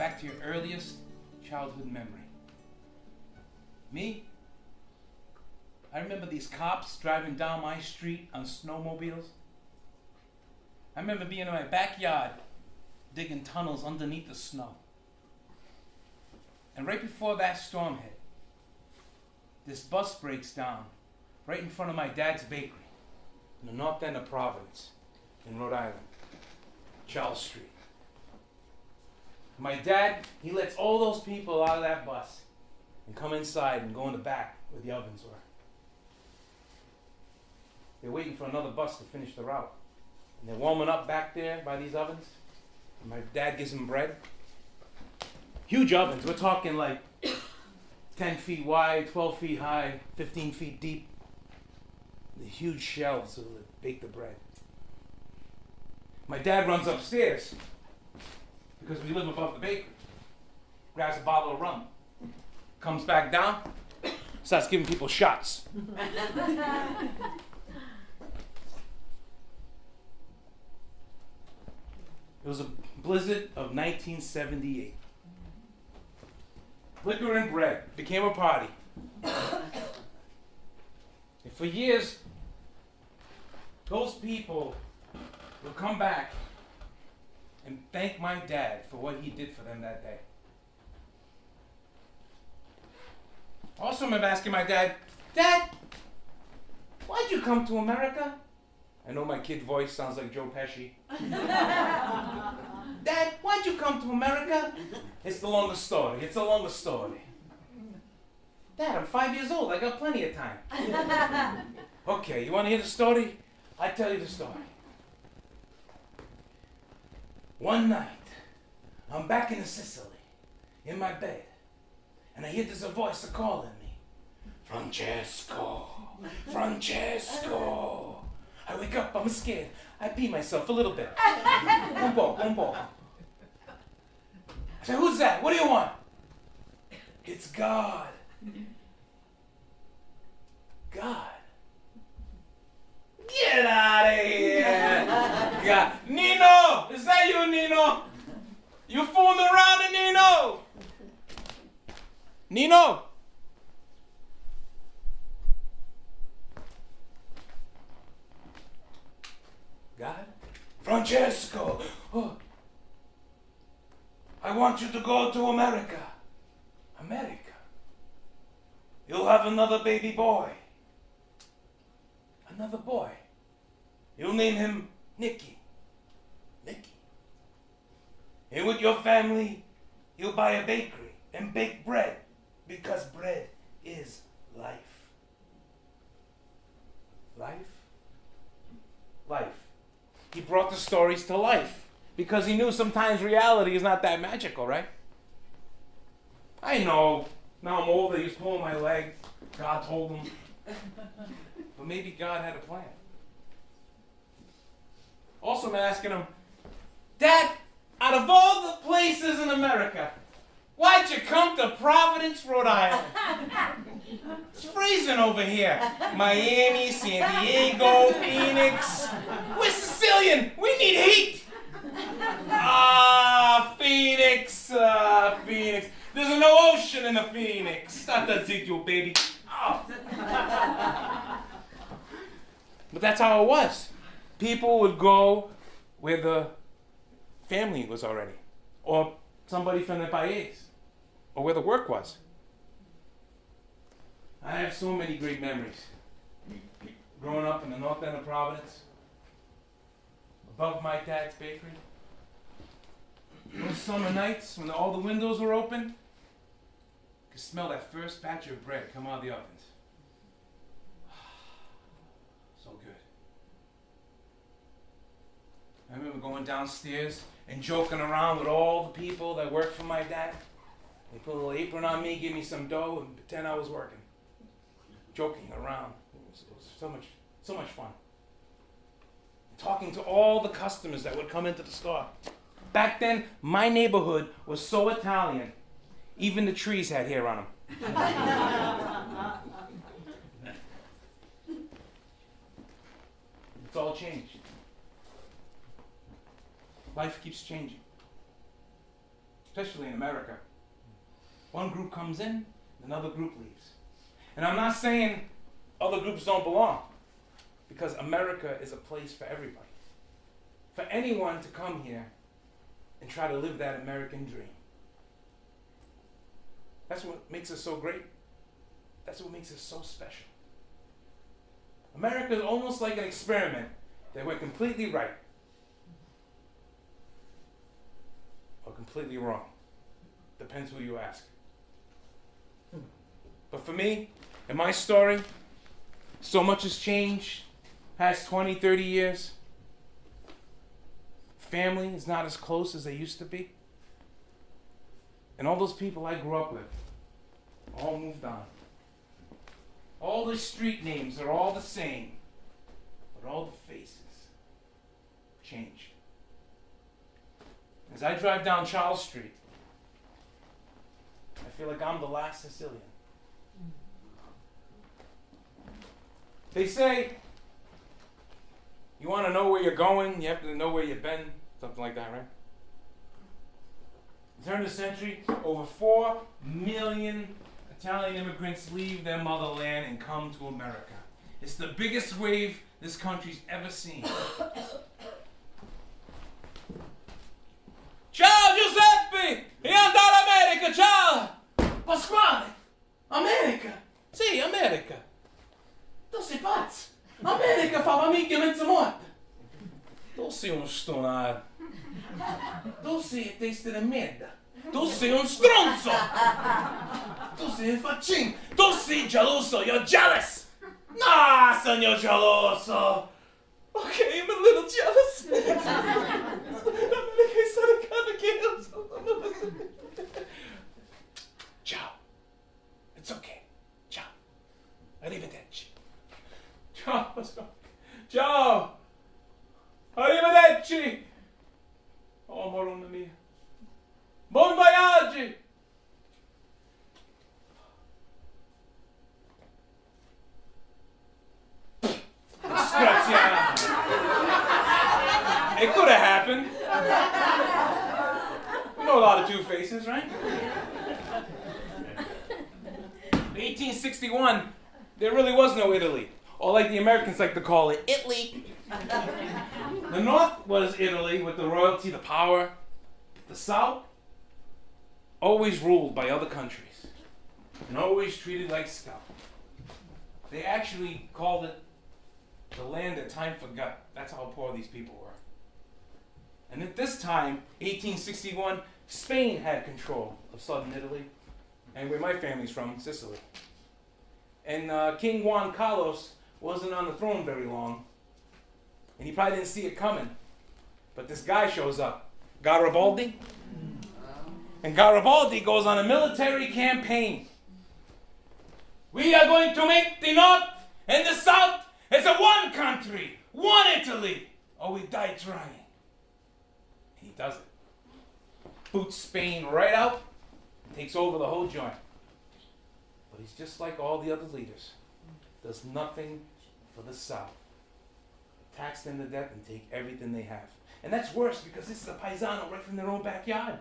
back to your earliest childhood memory. Me? I remember these cops driving down my street on snowmobiles. I remember being in my backyard digging tunnels underneath the snow. And right before that storm hit, this bus breaks down right in front of my dad's bakery in the north end of Providence in Rhode Island, Charles Street. My dad, he lets all those people out of that bus and come inside and go in the back where the ovens were. They're waiting for another bus to finish the route. And they're warming up back there by these ovens. And my dad gives them bread. Huge ovens. We're talking like 10 feet wide, 12 feet high, 15 feet deep. The huge shelves so they bake the bread. My dad runs upstairs because we live above the bakery. Grabs a bottle of rum. Comes back down. Starts giving people shots. It was a blizzard of 1978. Liquor and bread became a party. And for years, those people would come back and thank my dad for what he did for them that day. Also, I remember asking my dad, "Dad, why'd you come to America?" I know my kid voice sounds like Joe Pesci. "Dad, why'd you come to America?" It's the longest story. It's a longer story. "Dad, I'm 5 years old. I got plenty of time." Okay, you want to hear the story? I tell you the story. One night, I'm back in Sicily, in my bed, and I hear there's a voice calling me. "Francesco, Francesco." I wake up, I'm scared. I pee myself a little bit. Un po'. I say, "Who's that? What do you want?" "It's God." "God? Get out of here." "God. Nino! Is that you, Nino? You fooling around, Nino? Nino!" "God? Francesco, oh. I want you to go to America." "America? You'll have another baby boy." "Another boy? You'll name him Nicky." "Nicky? And with your family, you'll buy a bakery and bake bread because bread is life." Life? Life. He brought the stories to life because he knew sometimes reality is not that magical, right? I know. Now I'm older, he's pulling my leg. God told him. But maybe God had a plan. Also, I'm asking him, "Dad, out of all the places in America, why'd you come to Providence, Rhode Island? It's freezing over here. Miami, San Diego, Phoenix. We're Sicilian. We need heat." Phoenix, Phoenix. There's no ocean in the Phoenix. Stop that you, baby. Oh. But that's how it was. People would go where the family was already, or somebody from the país, or where the work was. I have so many great memories. Growing up in the north end of Providence, above my dad's bakery. Those summer nights when all the windows were open, you could smell that first batch of bread come out of the ovens. So good. I remember going downstairs and joking around with all the people that worked for my dad. They put a little apron on me, give me some dough, and pretend I was working. Joking around. It was so much fun. Talking to all the customers that would come into the store. Back then, my neighborhood was so Italian, even the trees had hair on them. It's all changed. Life keeps changing. especially in America. One group comes in, another group leaves. And I'm not saying other groups don't belong, because America is a place for everybody. For anyone to come here and try to live that American dream. That's what makes us so great. That's what makes us so special. America is almost like an experiment that went completely right or completely wrong. Depends who you ask. But for me, in my story, so much has changed past 20, 30 years. Family is not as close as they used to be. And all those people I grew up with all moved on. All the street names are all the same, but all the faces changed. As I drive down Charles Street, I feel like I'm the last Sicilian. They say, you want to know where you're going, you have to know where you've been, something like that, right? Turn of the century, over 4 million Italian immigrants leave their motherland and come to America. It's the biggest wave this country's ever seen. Ciao Giuseppe! E andare America, ciao! Pasquale! America! Sì, America! Tu sei pazzo! America fa famiglia mezza morta! Tu sei uno stonato! Tu sei testa di merda! Tu sei un stronzo! Tu sei un faccino! Tu sei geloso! You're jealous! Nah, son, you're geloso! Okay, I'm a little jealous. Ciao. It's okay. Ciao. Arrivederci. Ciao. Ciao. Arrivederci. Oh, Madonna mia. Buon voyage. It could have happened. We know a lot of Two Faces, right? 1861, there really was no Italy. Or like the Americans like to call it, Italy. The North was Italy with the royalty, the power. The South, always ruled by other countries. And always treated like scum. They actually called it the land that time forgot. That's how poor these people were. And at this time, 1861, Spain had control of southern Italy, and where my family's from, Sicily. And King Juan Carlos wasn't on the throne very long, and he probably didn't see it coming. But this guy shows up, Garibaldi. And Garibaldi goes on a military campaign. We are going to make the North and the South as a one country, one Italy, or we die trying. And he does it. Boots Spain right out, takes over the whole joint. But he's just like all the other leaders. Does nothing for the South. Tax them to death and take everything they have. And that's worse because this is a paisano right from their own backyard.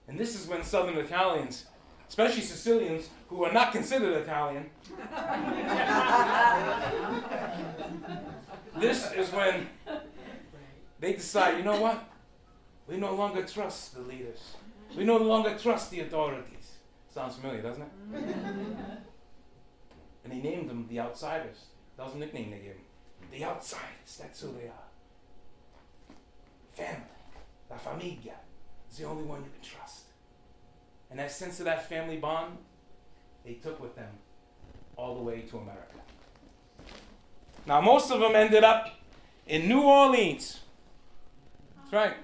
And this is when Southern Italians, especially Sicilians, who are not considered Italian, this is when they decide, you know what? We no longer trust the leaders. We no longer trust the authorities. Sounds familiar, doesn't it? And he named them the Outsiders. That was a nickname they gave them. The Outsiders, that's who they are. Family, la famiglia, is the only one you can trust. And that sense of that family bond, they took with them all the way to America. Now, most of them ended up in New Orleans. That's right.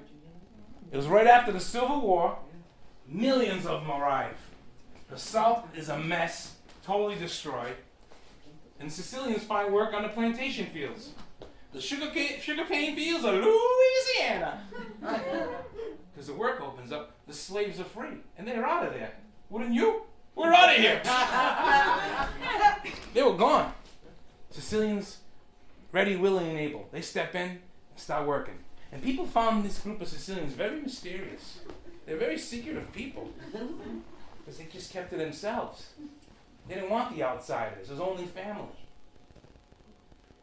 It was right after the Civil War. Millions of them arrived. The South is a mess, totally destroyed. And Sicilians find work on the plantation fields. The sugarcane fields of Louisiana. Because the work opens up, the slaves are free. And they're out of there. Wouldn't you? We're out of here. They were gone. Sicilians, ready, willing, and able. They step in and start working. And people found this group of Sicilians very mysterious. They're very secretive people because they just kept to themselves. They didn't want the outsiders. It was only family.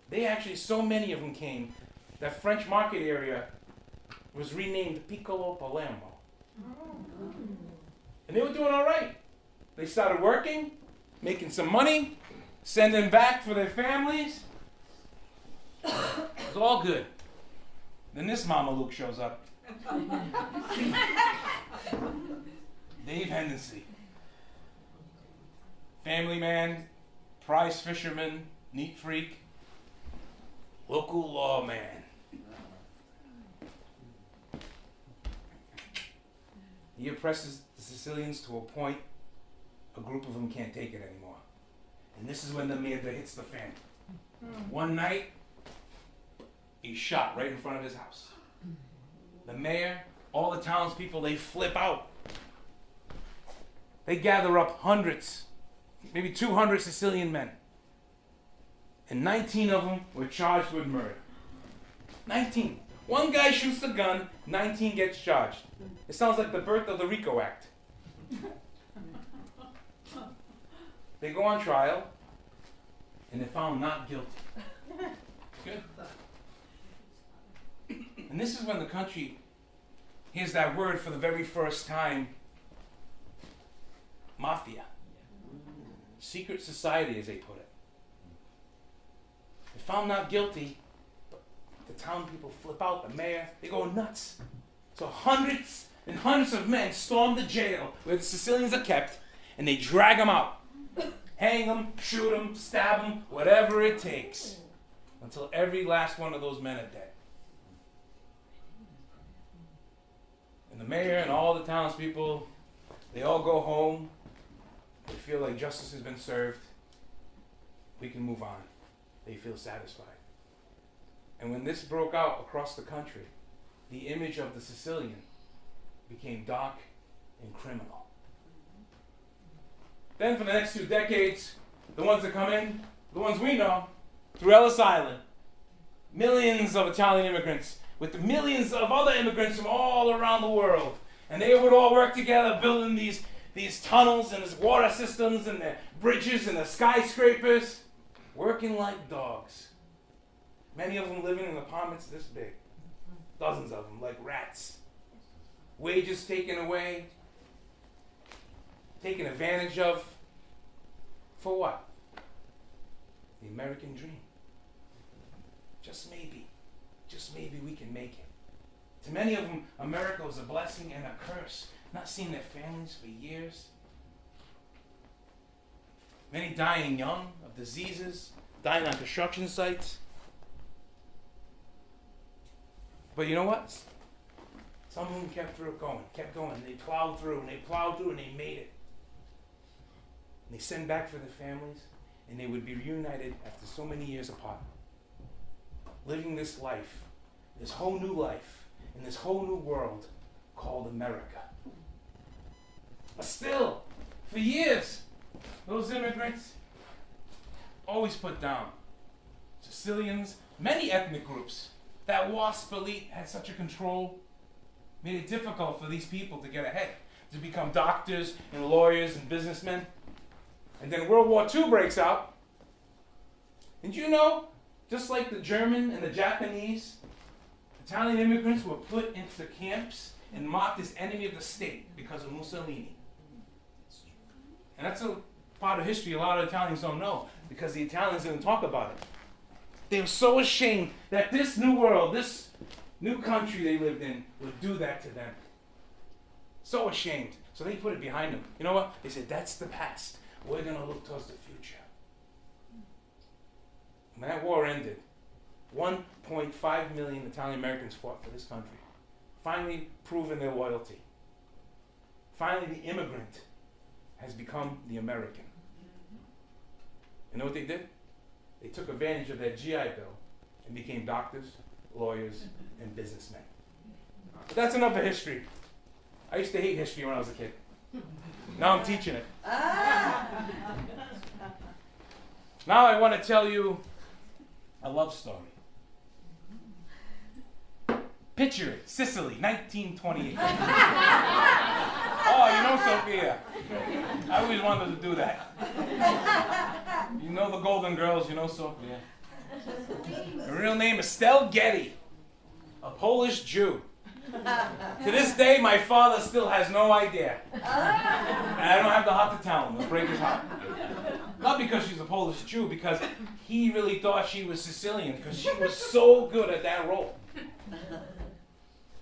They actually, so many of them came, that French Market area was renamed Piccolo Palermo. And they were doing all right. They started working, making some money, sending back for their families. It was all good. Then this Mama Luke shows up. Dave Hennessy. Family man, prize fisherman, neat freak, local lawman. He oppresses the Sicilians to a point a group of them can't take it anymore. And this is when the murder hits the fan. One night, he's shot right in front of his house. The mayor, all the townspeople, they flip out. They gather up hundreds, maybe 200 Sicilian men. And 19 of them were charged with murder. 19. One guy shoots the gun, 19 gets charged. It sounds like the birth of the RICO Act. They go on trial, and they're found not guilty. Good. And this is when the country hears that word for the very first time. Mafia. Secret society, as they put it. They're found not guilty, but the town people flip out, the mayor, they go nuts. So hundreds and hundreds of men storm the jail where the Sicilians are kept, and they drag them out. Hang them, shoot them, stab them, whatever it takes, until every last one of those men are dead. And the mayor and all the townspeople, they all go home. They feel like justice has been served. We can move on. They feel satisfied. And when this broke out across the country, the image of the Sicilian became dark and criminal. Then for the next 2 decades, the ones that come in, the ones we know, through Ellis Island, millions of Italian immigrants with millions of other immigrants from all around the world. And they would all work together building these tunnels and these water systems and the bridges and the skyscrapers, working like dogs. Many of them living in apartments this big. Dozens of them, like rats. Wages taken away, taken advantage of. For what? The American dream. Just maybe we can make it. To many of them, America was a blessing and a curse. Not seeing their families for years. Many dying young of diseases, dying on construction sites. But you know what? Some of them kept going. They plowed through, and they made it. And they sent back for their families, and they would be reunited after so many years apart. Living this life, this whole new life, in this whole new world called America. But still, for years, those immigrants always put down. Sicilians, many ethnic groups. That WASP elite had such a control, made it difficult for these people to get ahead, to become doctors and lawyers and businessmen. And then World War II breaks out. And you know, just like the German and the Japanese, Italian immigrants were put into camps and marked as enemy of the state because of Mussolini. And that's a part of history a lot of Italians don't know, because the Italians didn't talk about it. They were so ashamed that this new world, this new country they lived in, would do that to them. So ashamed. So they put it behind them. You know what? They said, that's the past. We're going to look towards the future. When that war ended, 1.5 million Italian Americans fought for this country. Finally proven their loyalty. Finally, the immigrant has become the American. You know what they did? They took advantage of that GI Bill and became doctors, lawyers, and businessmen. But that's enough of history. I used to hate history when I was a kid. Now I'm teaching it. Now I want to tell you a love story. Picture it, Sicily, 1928. Oh, you know Sophia. I always wanted to do that. You know the Golden Girls, you know Sophia. Her real name is Stell Getty, a Polish Jew. To this day, my father still has no idea. And I don't have the heart to tell him, it'll break his heart. Not because she's a Polish Jew, because he really thought she was Sicilian, because she was so good at that role.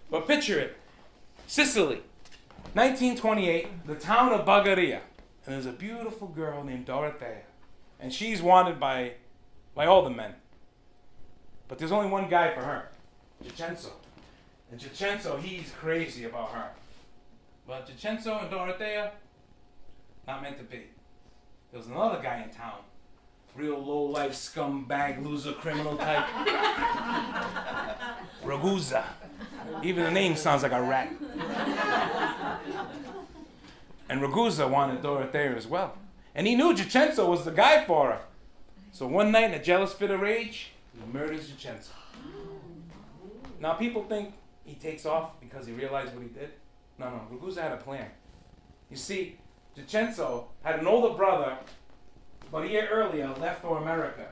But picture it, Sicily, 1928, the town of Bagheria. And there's a beautiful girl named Dorothea. And she's wanted by all the men. But there's only one guy for her, Jacenzo. And Jacenzo, he's crazy about her. But Jacenzo and Dorothea, not meant to be. There was another guy in town, real low-life scumbag, loser, criminal type. Ragusa. Even the name sounds like a rat. And Ragusa wanted Dorothea as well. And he knew Jacenzo was the guy for her. So one night, in a jealous fit of rage, he murders Jacenzo. Now people think he takes off because he realized what he did. No, Ragusa had a plan. You see, Jacenzo had an older brother, about a year earlier, left for America.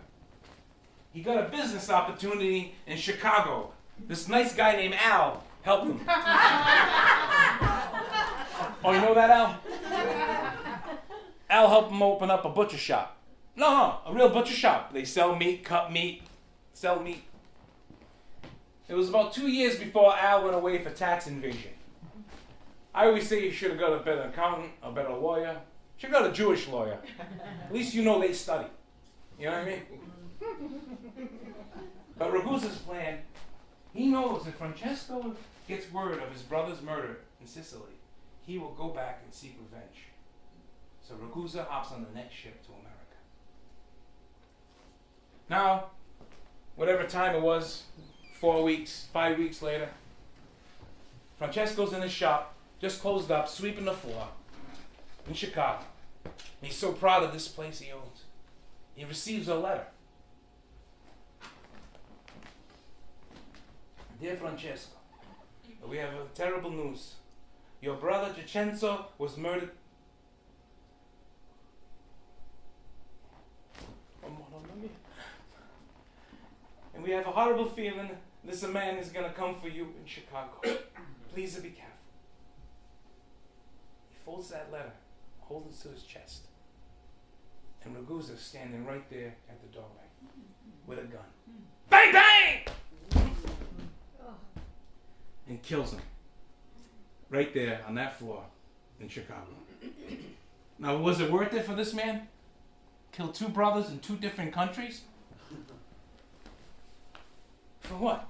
He got a business opportunity in Chicago. This nice guy named Al helped him. Oh, you know that, Al? Al helped him open up a butcher shop. No, a real butcher shop. They sell meat, cut meat, sell meat. It was about 2 years before Al went away for tax evasion. I always say you should have got a better accountant, a better lawyer. Should have got a Jewish lawyer. At least you know they study. You know what I mean? But Ragusa's plan, he knows if Francesco gets word of his brother's murder in Sicily, he will go back and seek revenge. So Ragusa hops on the next ship to America. Now, whatever time it was, 4 weeks, 5 weeks later, Francesco's in his shop, just closed up, sweeping the floor in Chicago. And he's so proud of this place he owns. He receives a letter. Dear Francesco, we have terrible news. Your brother Jacenzo was murdered. And we have a horrible feeling this man is going to come for you in Chicago. Please be careful. He folds that letter, holds it to his chest. And Ragusa's standing right there at the doorway with a gun. Bang, bang! And kills him. Right there on that floor in Chicago. Now, was it worth it for this man? Kill two brothers in two different countries? For what?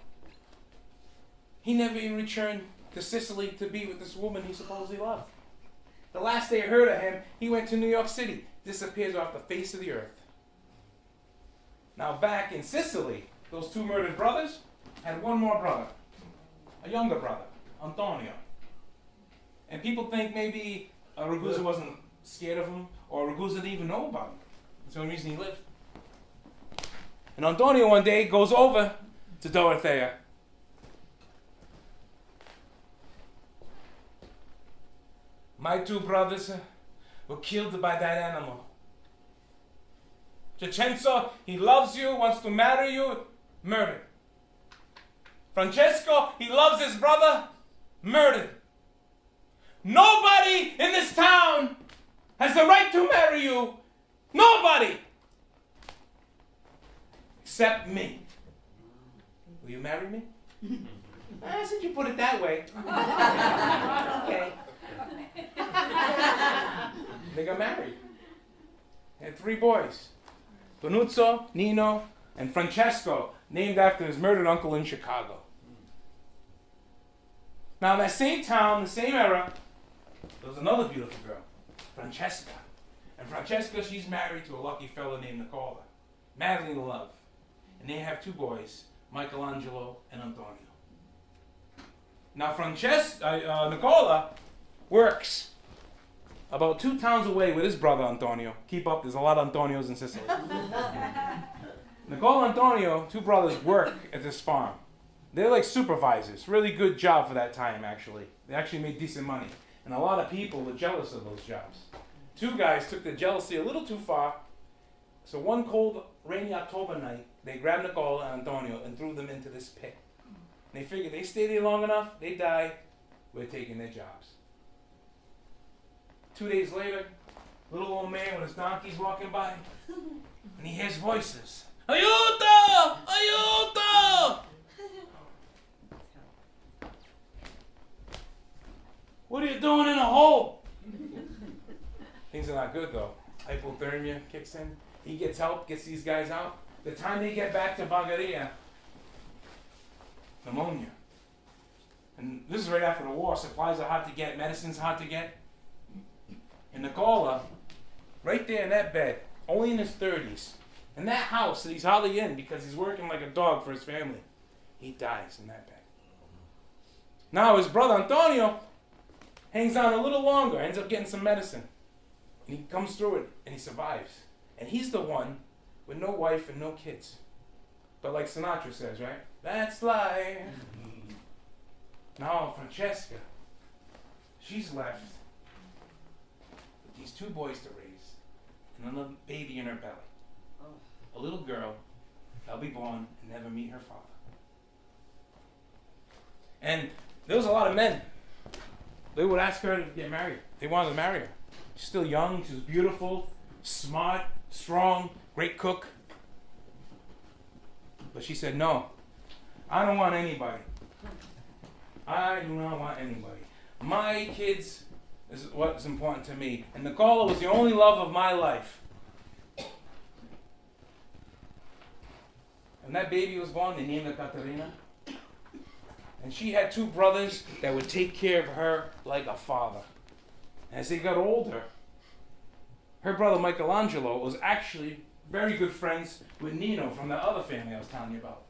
He never even returned to Sicily to be with this woman he supposedly loved. The last they heard of him, he went to New York City, disappears off the face of the earth. Now back in Sicily, those two murdered brothers had one more brother, a younger brother, Antonio. And people think maybe Ragusa wasn't scared of him, or Ragusa didn't even know about him. That's the only reason he lived. And Antonio one day goes over to Dorothea. My two brothers were killed by that animal. Jacenzo, he loves you, wants to marry you, murdered. Francesco, he loves his brother, murdered. Nobody in this town has the right to marry you. Nobody. Except me. Will you marry me? Since you put it that way. Okay. They got married. They had 3 boys. Tonuzzo, Nino, and Francesco, named after his murdered uncle in Chicago. Now in that same town, the same era, there was another beautiful girl, Francesca. And Francesca, she's married to a lucky fellow named Nicola. Madly in love. And they have 2 boys, Michelangelo and Antonio. Now Nicola works about 2 towns away with his brother Antonio. Keep up, there's a lot of Antonios in Sicily. Nicola and Antonio, 2 brothers, work at this farm. They're like supervisors. Really good job for that time, actually. They actually made decent money. And a lot of people were jealous of those jobs. Two guys took the jealousy a little too far. So one cold, rainy October night, they grabbed Nicola and Antonio and threw them into this pit. And they figured they stay there long enough, they die, we're taking their jobs. 2 days later, little old man with his donkeys walking by, and he hears voices. Aiuto! Aiuto! What are you doing in a hole? Things are not good though. Hypothermia kicks in. He gets help, gets these guys out. The time they get back to Bulgaria, pneumonia. And this is right after the war. Supplies are hard to get, medicine's hard to get. And Nicola, right there in that bed, only in his 30s, in that house that he's hardly in because he's working like a dog for his family, he dies in that bed. Now his brother Antonio hangs on a little longer, ends up getting some medicine. And he comes through it, and he survives. And he's the one with no wife and no kids. But like Sinatra says, right? That's life. Now Francesca, she's left with these two boys to raise and another baby in her belly. A little girl that'll be born and never meet her father. And there was a lot of men. They would ask her to get married. They wanted to marry her. She's still young, she was beautiful, smart, strong, great cook. But she said, no, I don't want anybody. I do not want anybody. My kids is what's important to me. And Nicola was the only love of my life. When that baby was born, they named her Caterina. And she had two brothers that would take care of her like a father. As they got older, her brother Michelangelo was actually very good friends with Nino from the other family I was telling you about.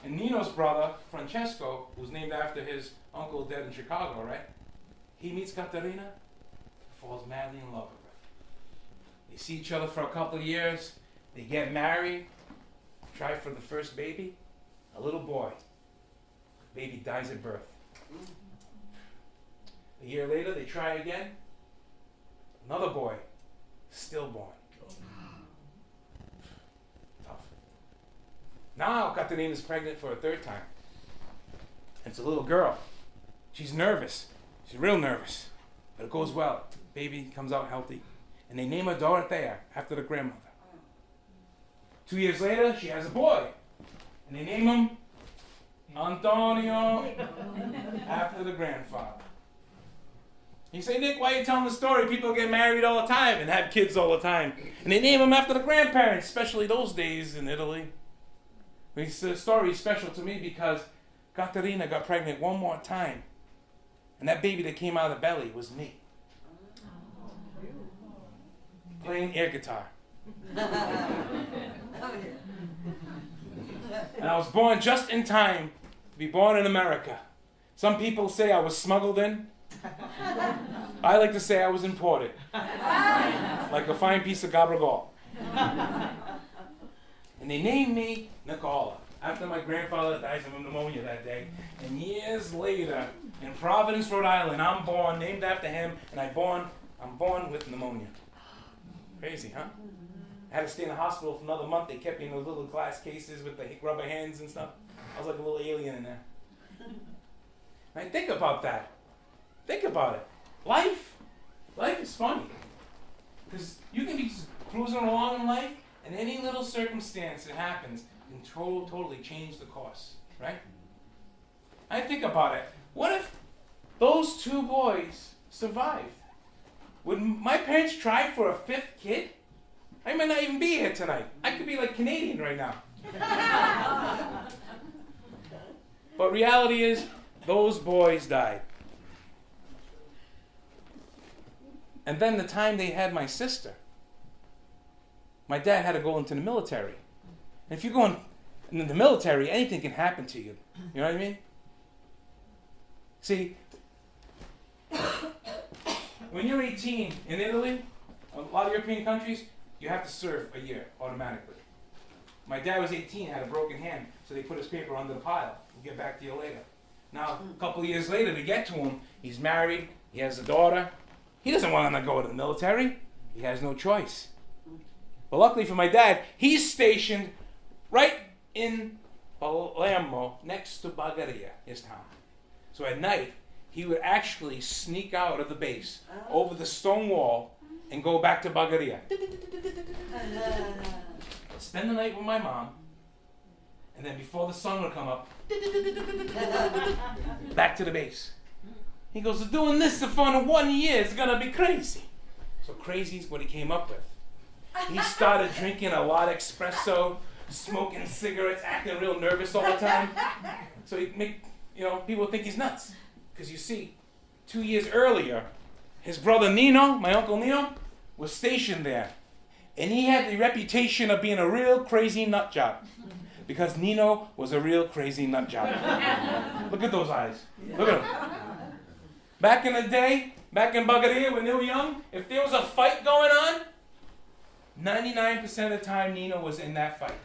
And Nino's brother, Francesco, who's named after his uncle dead in Chicago, right? He meets Caterina, falls madly in love with her. They see each other for a couple of years, they get married, try for the first baby, a little boy. The baby dies at birth. A year later, they try again, another boy, stillborn. Tough. Now Caterina's pregnant for a third time. It's a little girl. She's nervous. She's real nervous. But it goes well. Baby comes out healthy. And they name her Dorothea after the grandmother. 2 years later, she has a boy. And they name him Antonio after the grandfather. You say, Nick, why are you telling the story? People get married all the time and have kids all the time. And they name them after the grandparents, especially those days in Italy. This story is special to me because Caterina got pregnant one more time. And that baby that came out of the belly was me. Playing air guitar. And I was born just in time to be born in America. Some people say I was smuggled in. I like to say I was imported. Like a fine piece of gabagol. And they named me Nicola after my grandfather dies of pneumonia that day. And years later, in Providence, Rhode Island, I'm born, named after him, and I'm born with pneumonia. Crazy, huh? I had to stay in the hospital for another month. They kept me in those little glass cases with the rubber hands and stuff. I was like a little alien in there. And I think about that. Think about it. Life is funny. Because you can be cruising along in life, and any little circumstance that happens can totally change the course, right? I think about it. What if those two boys survived? Would my parents try for a fifth kid? I might not even be here tonight. I could be like Canadian right now. But reality is, those boys died. And then the time they had my sister, my dad had to go into the military. And if you're going in the military, anything can happen to you. You know what I mean? See, when you're 18 in Italy, a lot of European countries, you have to serve a year automatically. My dad was 18, had a broken hand. So they put his paper under the pile. We'll get back to you later. Now, a couple of years later, to get to him, he's married, he has a daughter. He doesn't want to go to the military. He has no choice. But luckily for my dad, he's stationed right in Palermo, next to Bagheria, his town. So at night, he would actually sneak out of the base, over the stone wall, and go back to Bagheria. Spend the night with my mom, and then before the sun would come up, back to the base. He goes, doing this for 1 year is gonna be crazy. So crazy is what he came up with. He started drinking a lot of espresso, smoking cigarettes, acting real nervous all the time. So he make, people think he's nuts. Because you see, 2 years earlier, his brother Nino, my uncle Nino, was stationed there. And he had the reputation of being a real crazy nut job. Because Nino was a real crazy nut job. Look at those eyes. Look at them. Back in the day, back in Bagheria when they were young, if there was a fight going on, 99% of the time Nino was in that fight.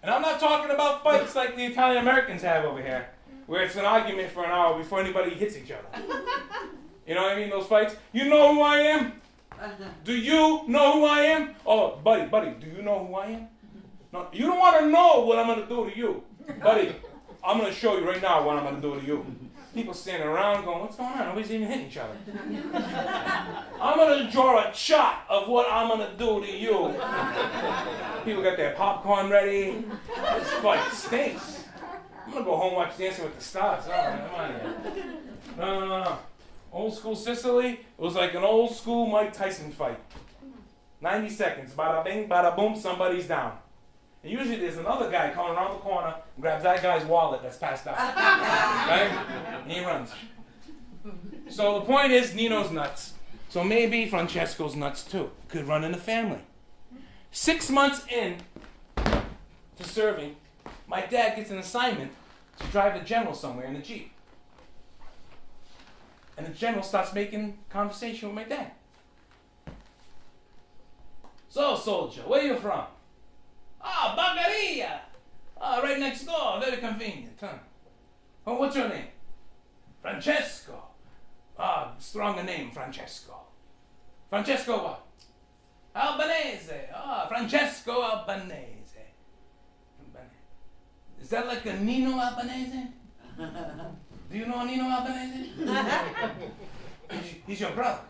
And I'm not talking about fights like the Italian Americans have over here, where it's an argument for an hour before anybody hits each other. You know what I mean, those fights? You know who I am? Do you know who I am? Oh, buddy, do you know who I am? No, you don't want to know what I'm going to do to you. Buddy, I'm going to show you right now what I'm going to do to you. People standing around going, what's going on? Nobody's even hitting each other. I'm going to draw a shot of what I'm going to do to you. People got their popcorn ready. This fight stinks. I'm going to go home and watch Dancing with the Stars. Oh, come on here. No. Old school Sicily, it was like an old school Mike Tyson fight. 90 seconds, bada bing, bada boom, somebody's down. And usually there's another guy coming around the corner and grabs that guy's wallet that's passed out. Right? And he runs. So the point is, Nino's nuts. So maybe Francesco's nuts too. Could run in the family. 6 months in to serving, my dad gets an assignment to drive a general somewhere in a Jeep. And the general starts making conversation with my dad. So, soldier, where are you from? Ah, Bagheria. Ah, right next door. Very convenient, huh? Oh, what's your name? Francesco. Ah, stronger name, Francesco. Francesco what? Albanese. Ah, Francesco Albanese. Is that like a Nino Albanese? Do you know Nino Albanese? He's your brother.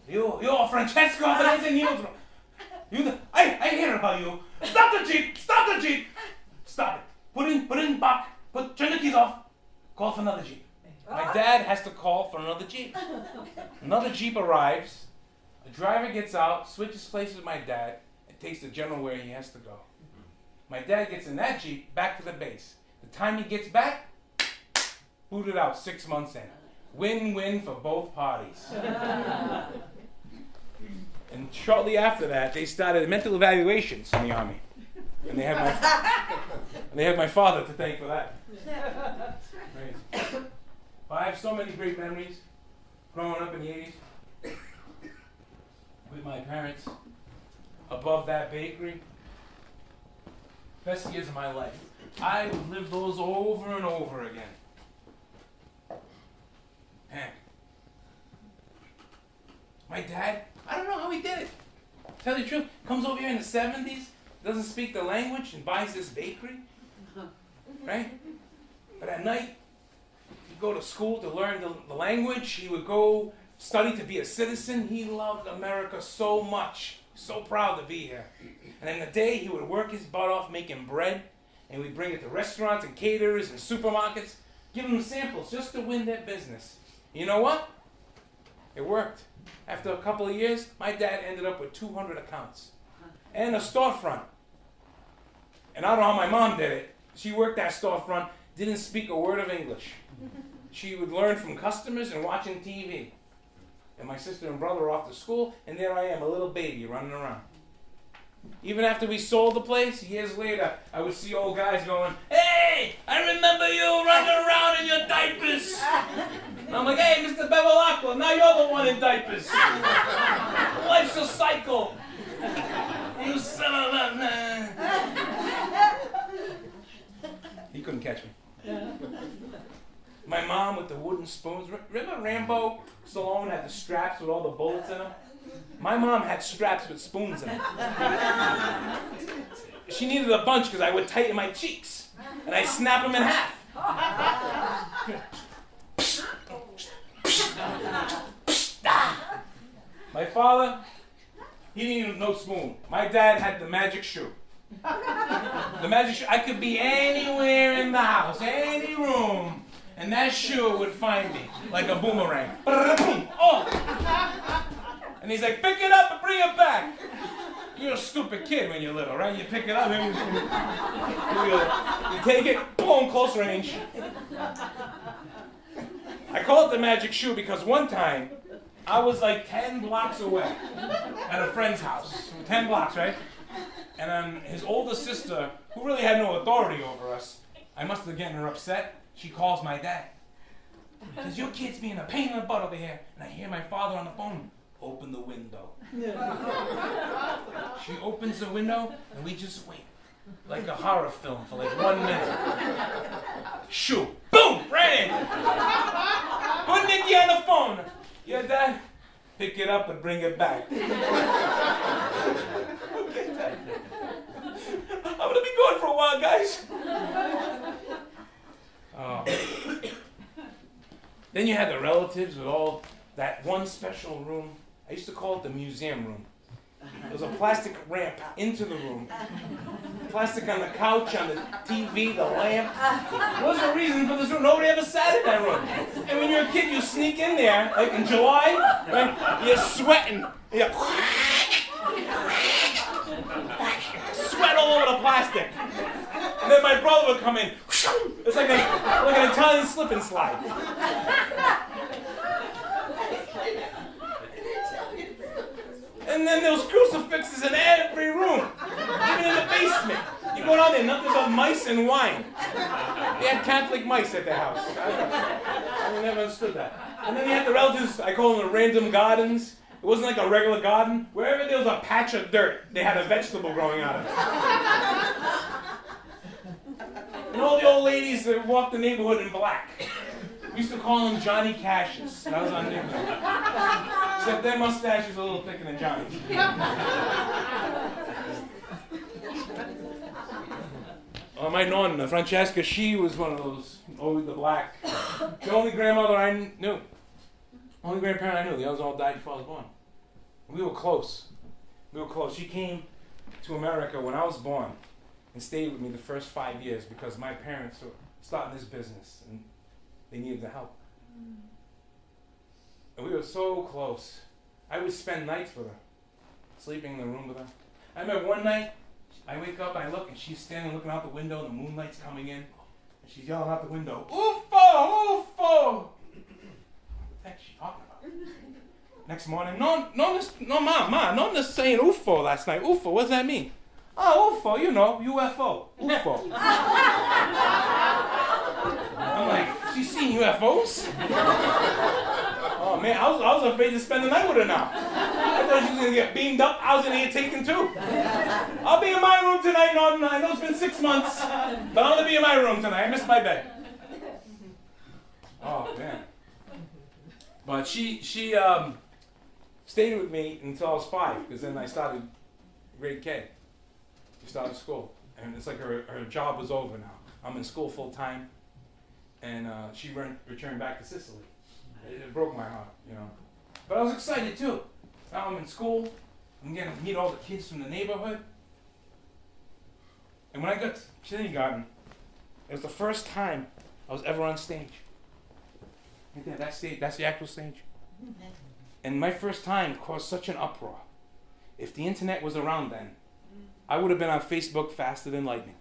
You're Francesco Albanese, Nino's brother. I hear about you. Stop the Jeep! Stop the Jeep! Stop it. Put it in back. Turn the keys off. Call for another Jeep. My dad has to call for another Jeep. Another Jeep arrives. The driver gets out, switches places with my dad, and takes the general where he has to go. My dad gets in that Jeep back to the base. The time he gets back, booted out 6 months in. Win-win for both parties. And shortly after that, they started mental evaluations in the Army. And they have my father to thank for that. Crazy. But I have so many great memories growing up in the 80s with my parents above that bakery. Best years of my life. I would live those over and over again. Man. My dad, I don't know how he did it. Tell you the truth, comes over here in the 70s, doesn't speak the language, and buys this bakery. Right? But at night, he'd go to school to learn the language. He would go study to be a citizen. He loved America so much. So proud to be here. And in the day, he would work his butt off making bread, and we'd bring it to restaurants and caterers and supermarkets, give them samples just to win their business. You know what? It worked. After a couple of years, my dad ended up with 200 accounts and a storefront. And I don't know how my mom did it. She worked that storefront, didn't speak a word of English. She would learn from customers and watching TV. And my sister and brother were off to school, and there I am, a little baby running around. Even after we sold the place, years later, I would see old guys going, "Hey, I remember you running around in your diapers." And I'm like, "Hey, Mr. Bevilacqua, now you're the one in diapers. Life's a cycle. You son of a man." You couldn't catch me. My mom with the wooden spoons. Remember Rambo Stallone had the straps with all the bullets in them? My mom had straps with spoons in them. She needed a bunch because I would tighten my cheeks. And I'd snap them in half. My father, he needed no spoon. My dad had the magic shoe. The magic shoe. I could be anywhere in the house, any room, and that shoe would find me like a boomerang. Oh! And he's like, pick it up and bring it back. You're a stupid kid when you're little, right? You pick it up, and you take it, boom, close range. I call it the magic shoe because one time, I was like 10 blocks away at a friend's house. 10 blocks, right? And his older sister, who really had no authority over us, I must have gotten her upset. She calls my dad. Says, your kid's being a pain in the butt over here. And I hear my father on the phone. Open the window. She opens the window, and we just wait. Like a horror film for like 1 minute. Shoo. Boom! Right in. Put Nikki on the phone. Yeah, Dad? Pick it up and bring it back. Okay, Dad. I'm going to be going for a while, guys. Then you had the relatives with all that one special room. I used to call it the museum room. There was a plastic ramp into the room. Plastic on the couch, on the TV, the lamp. There was a reason for this room. Nobody ever sat in that room. And when you're a kid, you sneak in there, like in July, right? You're sweating. You're sweat all over the plastic. And then my brother would come in. It's like an Italian slip and slide. And then there was crucifixes in every room, even in the basement. You go down there, nothing but mice and wine. They had Catholic mice at their house. I never understood that. And then you had the relatives, I call them the random gardens. It wasn't like a regular garden. Wherever there was a patch of dirt, they had a vegetable growing out of it. And all the old ladies that walked the neighborhood in black. We used to call them Johnny Cashes. That was our nickname. Except their mustache is a little thicker than Johnny's. My nonna, Francesca, she was one of those, always the black. The only grandmother I knew. Only grandparent I knew. The others all died before I was born. We were close. She came to America when I was born and stayed with me the first 5 years because my parents were starting this business and they needed the help. And we were so close. I would spend nights with her, sleeping in the room with her. I remember one night, I wake up, I look, and she's standing looking out the window, and the moonlight's coming in, and she's yelling out the window, "UFO! UFO!" What the heck is she talking about? Next morning, Ma, Nonna's saying UFO last night. UFO, what does that mean? Oh, UFO, you know, UFO. UFO. I'm like, she's seen UFOs? Oh man, I was afraid to spend the night with her now. I thought she was going to get beamed up. I was going to get taken too. I'll be in my room tonight, Norton. I know it's been 6 months, but I'm going to be in my room tonight. I missed my bed. Oh man. But she stayed with me until I was 5, because then I started grade K. She started school. And it's like her job was over now. I'm in school full time. And she returned back to Sicily. It broke my heart, you know. But I was excited too. Now I'm in school. I'm getting to meet all the kids from the neighborhood. And when I got to kindergarten, it was the first time I was ever on stage. Right there, that stage, that's the actual stage. And my first time caused such an uproar. If the internet was around then, I would have been on Facebook faster than lightning.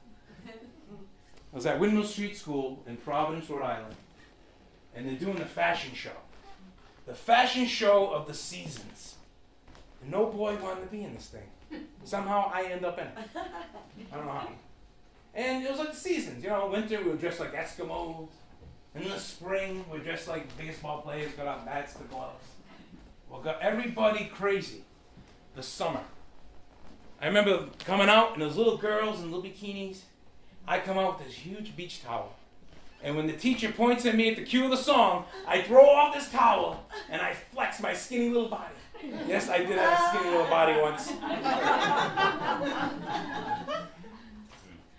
I was at Windmill Street School in Providence, Rhode Island, and they're doing the fashion show. The fashion show of the seasons. And no boy wanted to be in this thing. Somehow I end up in it. I don't know how. And it was like the seasons. You know, winter we were dressed like Eskimos. In the spring we were dressed like baseball players, got our bats to gloves. Well, got everybody crazy. The summer. I remember coming out and those little girls in little bikinis. I come out with this huge beach towel. And when the teacher points at me at the cue of the song, I throw off this towel and I flex my skinny little body. Yes, I did have a skinny little body once.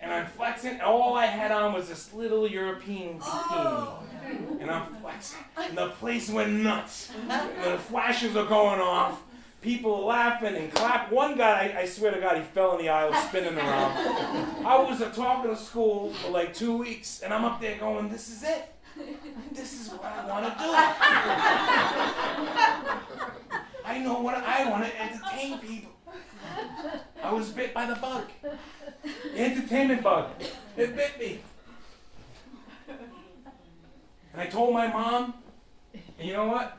And I'm flexing, and all I had on was this little European bikini. And I'm flexing. And the place went nuts. And the flashes are going off. People laughing and clapping. One guy, I swear to God, he fell in the aisle spinning around. I was talking to school for like 2 weeks, and I'm up there going, this is it. This is what I want to do. I know what I want to entertain people. I was bit by the bug. The entertainment bug. It bit me. And I told my mom, and you know what?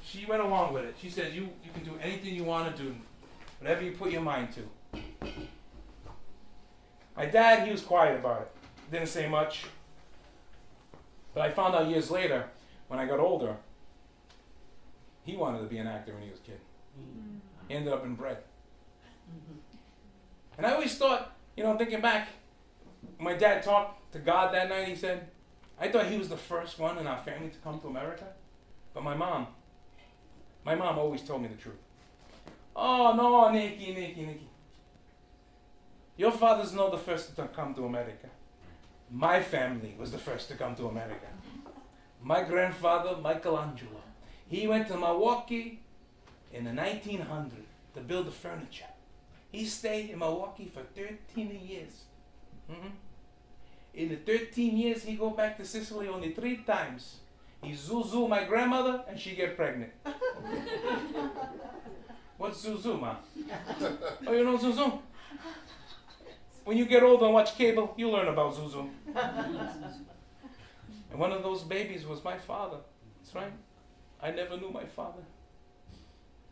She went along with it. She said, you can do anything you want to do, whatever you put your mind to. My dad, he was quiet about it. Didn't say much. But I found out years later, when I got older, he wanted to be an actor when he was a kid. He ended up in bread. And I always thought, thinking back, my dad talked to God that night, he said, I thought he was the first one in our family to come to America. But my mom always told me the truth. Oh, no, Nicky. Your father's not the first to come to America. My family was the first to come to America. My grandfather, Michelangelo, he went to Milwaukee in the 1900s to build the furniture. He stayed in Milwaukee for 13 years. In the 13 years, he go back to Sicily only 3 times. He zuzu my grandmother, and she get pregnant. What's zuzu, ma? Oh, you know zuzu? When you get older and watch cable, you learn about zuzu. And one of those babies was my father. That's right. I never knew my father.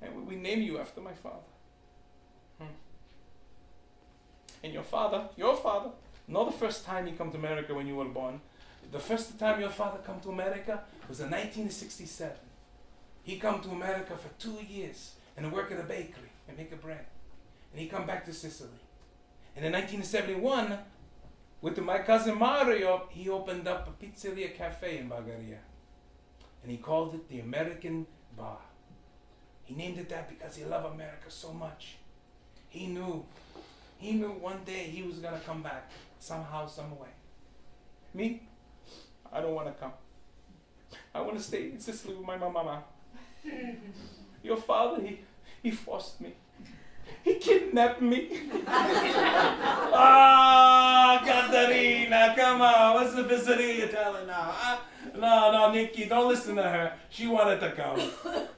And we name you after my father. And your father, not the first time he come to America when you were born. The first time your father come to America was in 1967. He come to America for 2 years and work at a bakery and make a bread. And he come back to Sicily. And in 1971, with my cousin Mario, he opened up a pizzeria cafe in Bulgaria. And he called it the American Bar. He named it that because he loved America so much. He knew one day he was going to come back, somehow, some way. Me? I don't want to come. I want to stay in Sicily with my mama. Your father, he forced me. He kidnapped me. Caterina, come on. What's the pizzeria you're telling now? No, Nikki, don't listen to her. She wanted to come.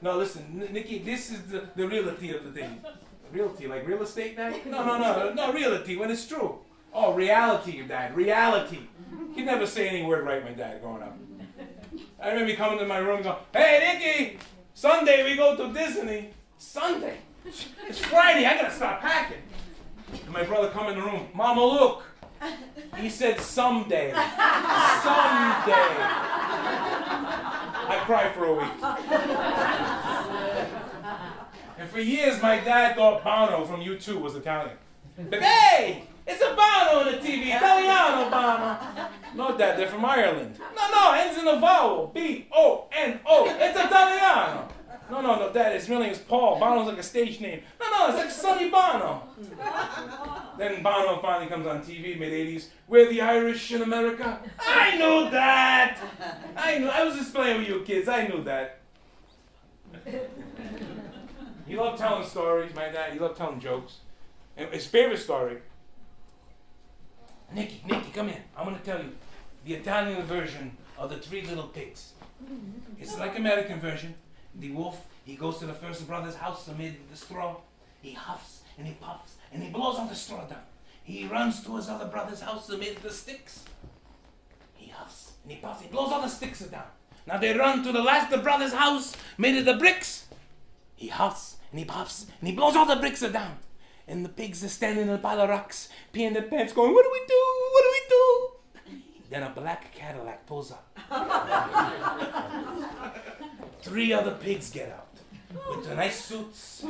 No, listen, Nikki, this is the reality of the thing. Realty, like real estate, Dad? No, reality, when it's true. Oh, reality, Dad, reality. He'd never say any word right, my dad, growing up. I remember he coming to my room and go, hey, Nikki, Sunday we go to Disney. Sunday? It's Friday, I gotta start packing. And my brother come in the room, Mama, look. He said, someday. Someday. I cried for a week. And for years, my dad thought Bono from U2 was Italian. But hey, it's a Bono on the TV, Italiano Bono. No, Dad, they're from Ireland. No, ends in a vowel, B-O-N-O, it's Italiano. No, Dad, his real name is Paul. Bono's like a stage name. No, it's like Sonny Bono. Then Bono finally comes on TV, mid-80s. We're the Irish in America. I knew that. I was just playing with you kids. I knew that. He loved telling stories, my dad. He loved telling jokes. And his favorite story, Nikki, come here. I'm going to tell you the Italian version of the 3 Little Pigs. It's like American version. The wolf, he goes to the first brother's house made of the straw. He huffs and he puffs and he blows all the straw down. He runs to his other brother's house made of the sticks. He huffs and he puffs. He blows all the sticks down. Now they run to the last brother's house made of the bricks. He huffs and he puffs and he blows all the bricks down. And the pigs are standing in a pile of rocks, peeing their pants, going, what do we do? What do we do? Then a black Cadillac pulls up. 3 other pigs get out with the nice suits,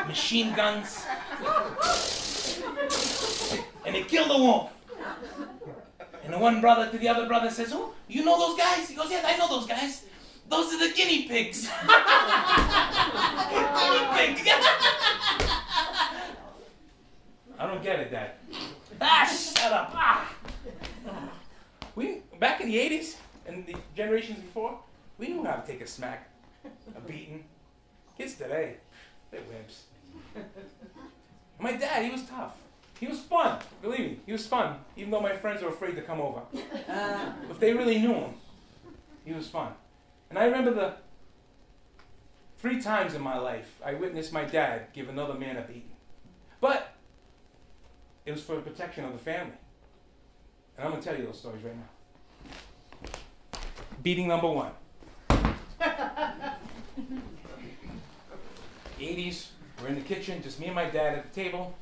machine guns, and they kill the wolf. And the one brother to the other brother says, "Oh, you know those guys?" He goes, "Yes, I know those guys. Those are the guinea pigs." Guinea pig. I don't get it, Dad. Shut up. We back in the 80s and the generations before, we knew how to take a smack, a beating. Kids today, they're wimps. My dad, he was tough. He was fun. Believe me, he was fun. Even though my friends were afraid to come over. If they really knew him, he was fun. And I remember the 3 times in my life I witnessed my dad give another man a beating. But it was for the protection of the family. And I'm going to tell you those stories right now. Beating number 1. 80s, we're in the kitchen, just me and my dad at the table.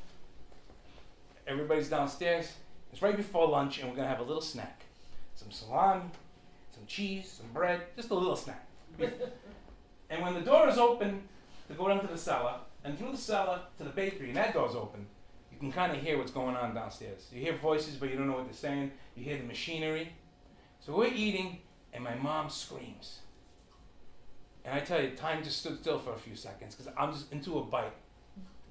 Everybody's downstairs. It's right before lunch, and we're going to have a little snack. Some salami, some cheese, some bread, just a little snack. And when the door is open to go down to the cellar, and through the cellar to the bakery, and that door's open, you can kind of hear what's going on downstairs. You hear voices, but you don't know what they're saying. You hear the machinery. So we're eating, and my mom screams. And I tell you, time just stood still for a few seconds, because I'm just into a bite.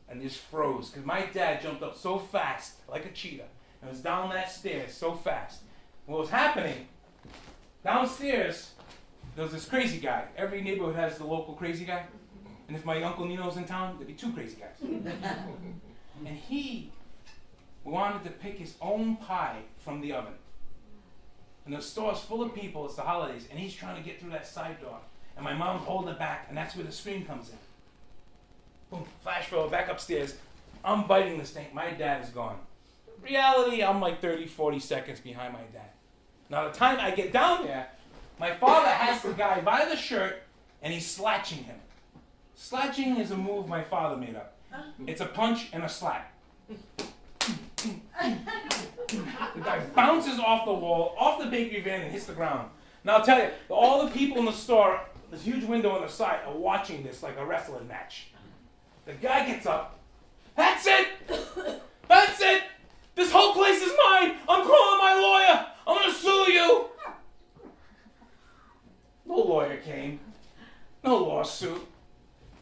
And just froze, because my dad jumped up so fast, like a cheetah, and was down that stairs so fast. What was happening, downstairs, there was this crazy guy. Every neighborhood has the local crazy guy. And if my Uncle Nino's in town, there'd be 2 crazy guys. And he wanted to pick his own pie from the oven. And the store's full of people, it's the holidays, and he's trying to get through that side door. And my mom's holding it back, and that's where the scream comes in. Boom, flash forward, back upstairs. I'm biting this thing. My dad is gone. Reality, I'm like 30, 40 seconds behind my dad. Now, the time I get down there, my father has the guy by the shirt, and he's slatching him. Slatching is a move my father made up. It's a punch and a slap. The guy bounces off the wall, off the bakery van, and hits the ground. Now, I'll tell you, all the people in the store, this huge window on the side, are watching this like a wrestling match. The guy gets up. "That's it! That's it! This whole place is mine! I'm calling my lawyer! I'm gonna sue you!" No lawyer came. No lawsuit.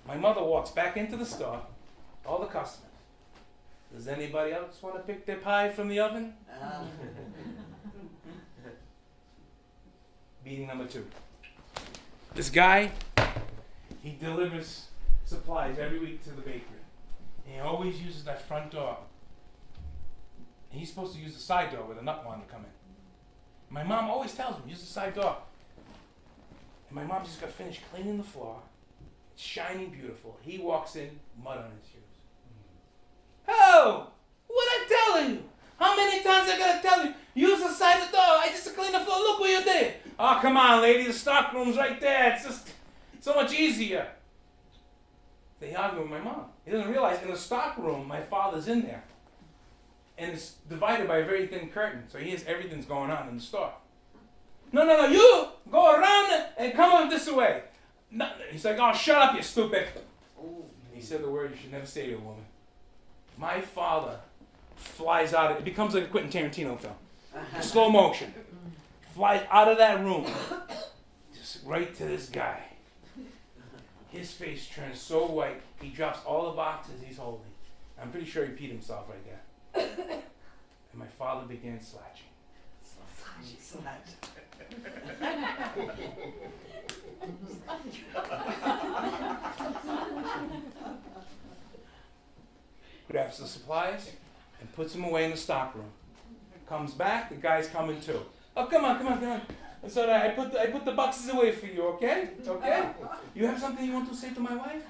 My mother walks back into the store. All the customers. "Does anybody else want to pick their pie from the oven?" Beating number 2. This guy, he delivers supplies every week to the bakery. And he always uses that front door. And he's supposed to use the side door where the nut wanted to come in. My mom always tells him, use the side door. And my mom just got finished cleaning the floor. It's shining beautiful. He walks in, mud on his shoes. "Oh, what I tell you? How many times I gotta tell you? Use the side of the door. I just cleaned the floor. Look what you did." "Oh, come on, lady. The stock room's right there. It's just so much easier." They argue with my mom. He doesn't realize in the stock room, my father's in there. And it's divided by a very thin curtain. So he hears everything's going on in the store. No, you go around and come up this way. No. He's like, "Oh, shut up, you stupid." He said the word you should never say to a woman. My father flies out. It becomes like a Quentin Tarantino film. In slow motion. Flies out of that room. Just right to this guy. His face turns so white, he drops all the boxes he's holding. I'm pretty sure he peed himself right there. And my father began slatching. Grabs the supplies and puts them away in the stock room. Comes back, the guy's coming too. "Oh, come on. So I put the boxes away for you, okay? Okay? You have something you want to say to my wife?"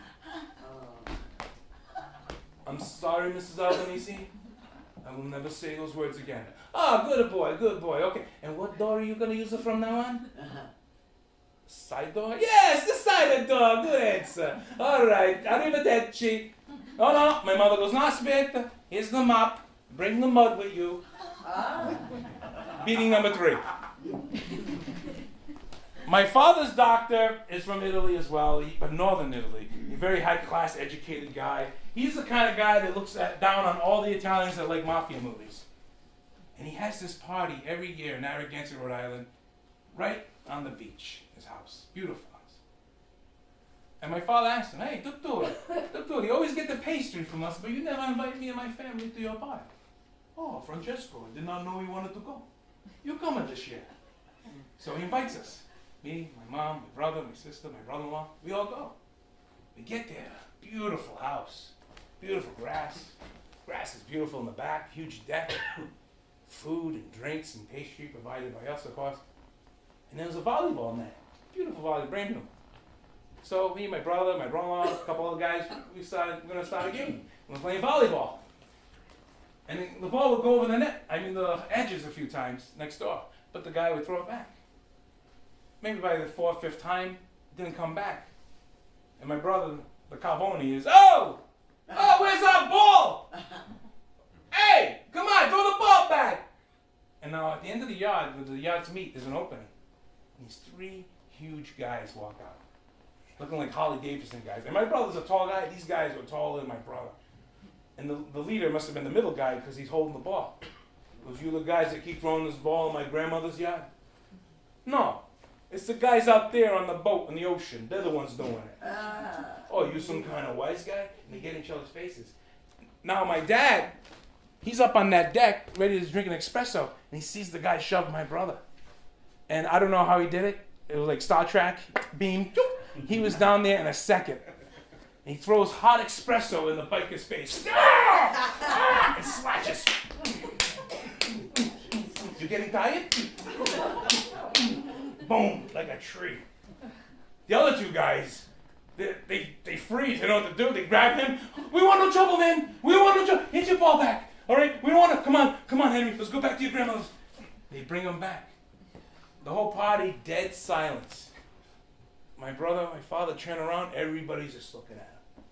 "I'm sorry, Mrs. Albanese. I will never say those words again." "Oh, good boy. Okay. And what door are you going to use it from now on?" "Side door?" "Yes, the side door. Good answer. All right. Arrivederci." "Oh, no." My mother goes, "No, aspetta. Here's the mop. Bring the mud with you." Beating number 3. My father's doctor is from Italy as well, but northern Italy. A very high-class, educated guy. He's the kind of guy that looks down on all the Italians that like mafia movies. And he has this party every year in Narragansett, Rhode Island, right on the beach, his house. Beautiful house. And my father asked him, hey, Doctor, you always get the pastry from us, but you never invite me and my family to your party. Oh, Francesco, I did not know you wanted to go. You coming this year. So he invites us. Me, my mom, my brother, my sister, my brother-in-law. We all go. We get there. Beautiful house. Beautiful grass. Grass is beautiful in the back. Huge deck. Food and drinks and pastry provided by us, of course. And there was a volleyball net. Beautiful volleyball, brand new. So me, my brother, my brother-in-law, a couple other guys, we're going to start a game. We're playing volleyball. And the ball would go over the net, the edges a few times next door. But the guy would throw it back. Maybe by the 4th, 5th time, it didn't come back. And my brother, the Carboni, is, oh, where's our ball? Hey, come on, throw the ball back. And now at the end of the yard, where the yards meet, there's an opening. And these 3 huge guys walk out, looking like Harley Davidson guys. And my brother's a tall guy. These guys were taller than my brother. And the leader must have been the middle guy because he's holding the ball. Those you the guys that keep throwing this ball in my grandmother's yard? No. It's the guys out there on the boat in the ocean. They're the ones doing it. Oh, you some kind of wise guy? And they get in each other's faces. Now my dad, he's up on that deck ready to drink an espresso. And he sees the guy shove my brother. And I don't know how he did it. It was like Star Trek. Beam. He was down there in a second. And he throws hot espresso in the biker's face. And slashes. You getting tired? Boom, like a tree. The other 2 guys, they freeze. They don't know what to do. They grab him. We want no trouble, man. We want no trouble. Hit your ball back. All right? We don't want to. Come on, Henry. Let's go back to your grandmother's. They bring him back. The whole party, dead silence. My brother, my father turn around. Everybody's just looking at him.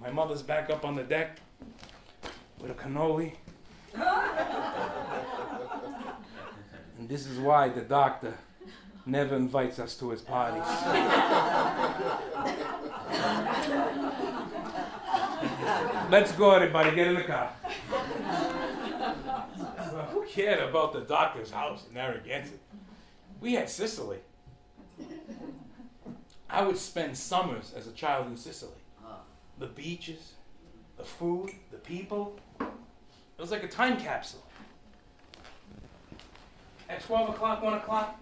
My mother's back up on the deck with a cannoli. And this is why the doctor never invites us to his parties. Let's go, everybody. Get in the car. Well, who cared about the doctor's house in Narragansett? We had Sicily. I would spend summers as a child in Sicily. The beaches, the food, the people. It was like a time capsule. At 12 o'clock, 1 o'clock,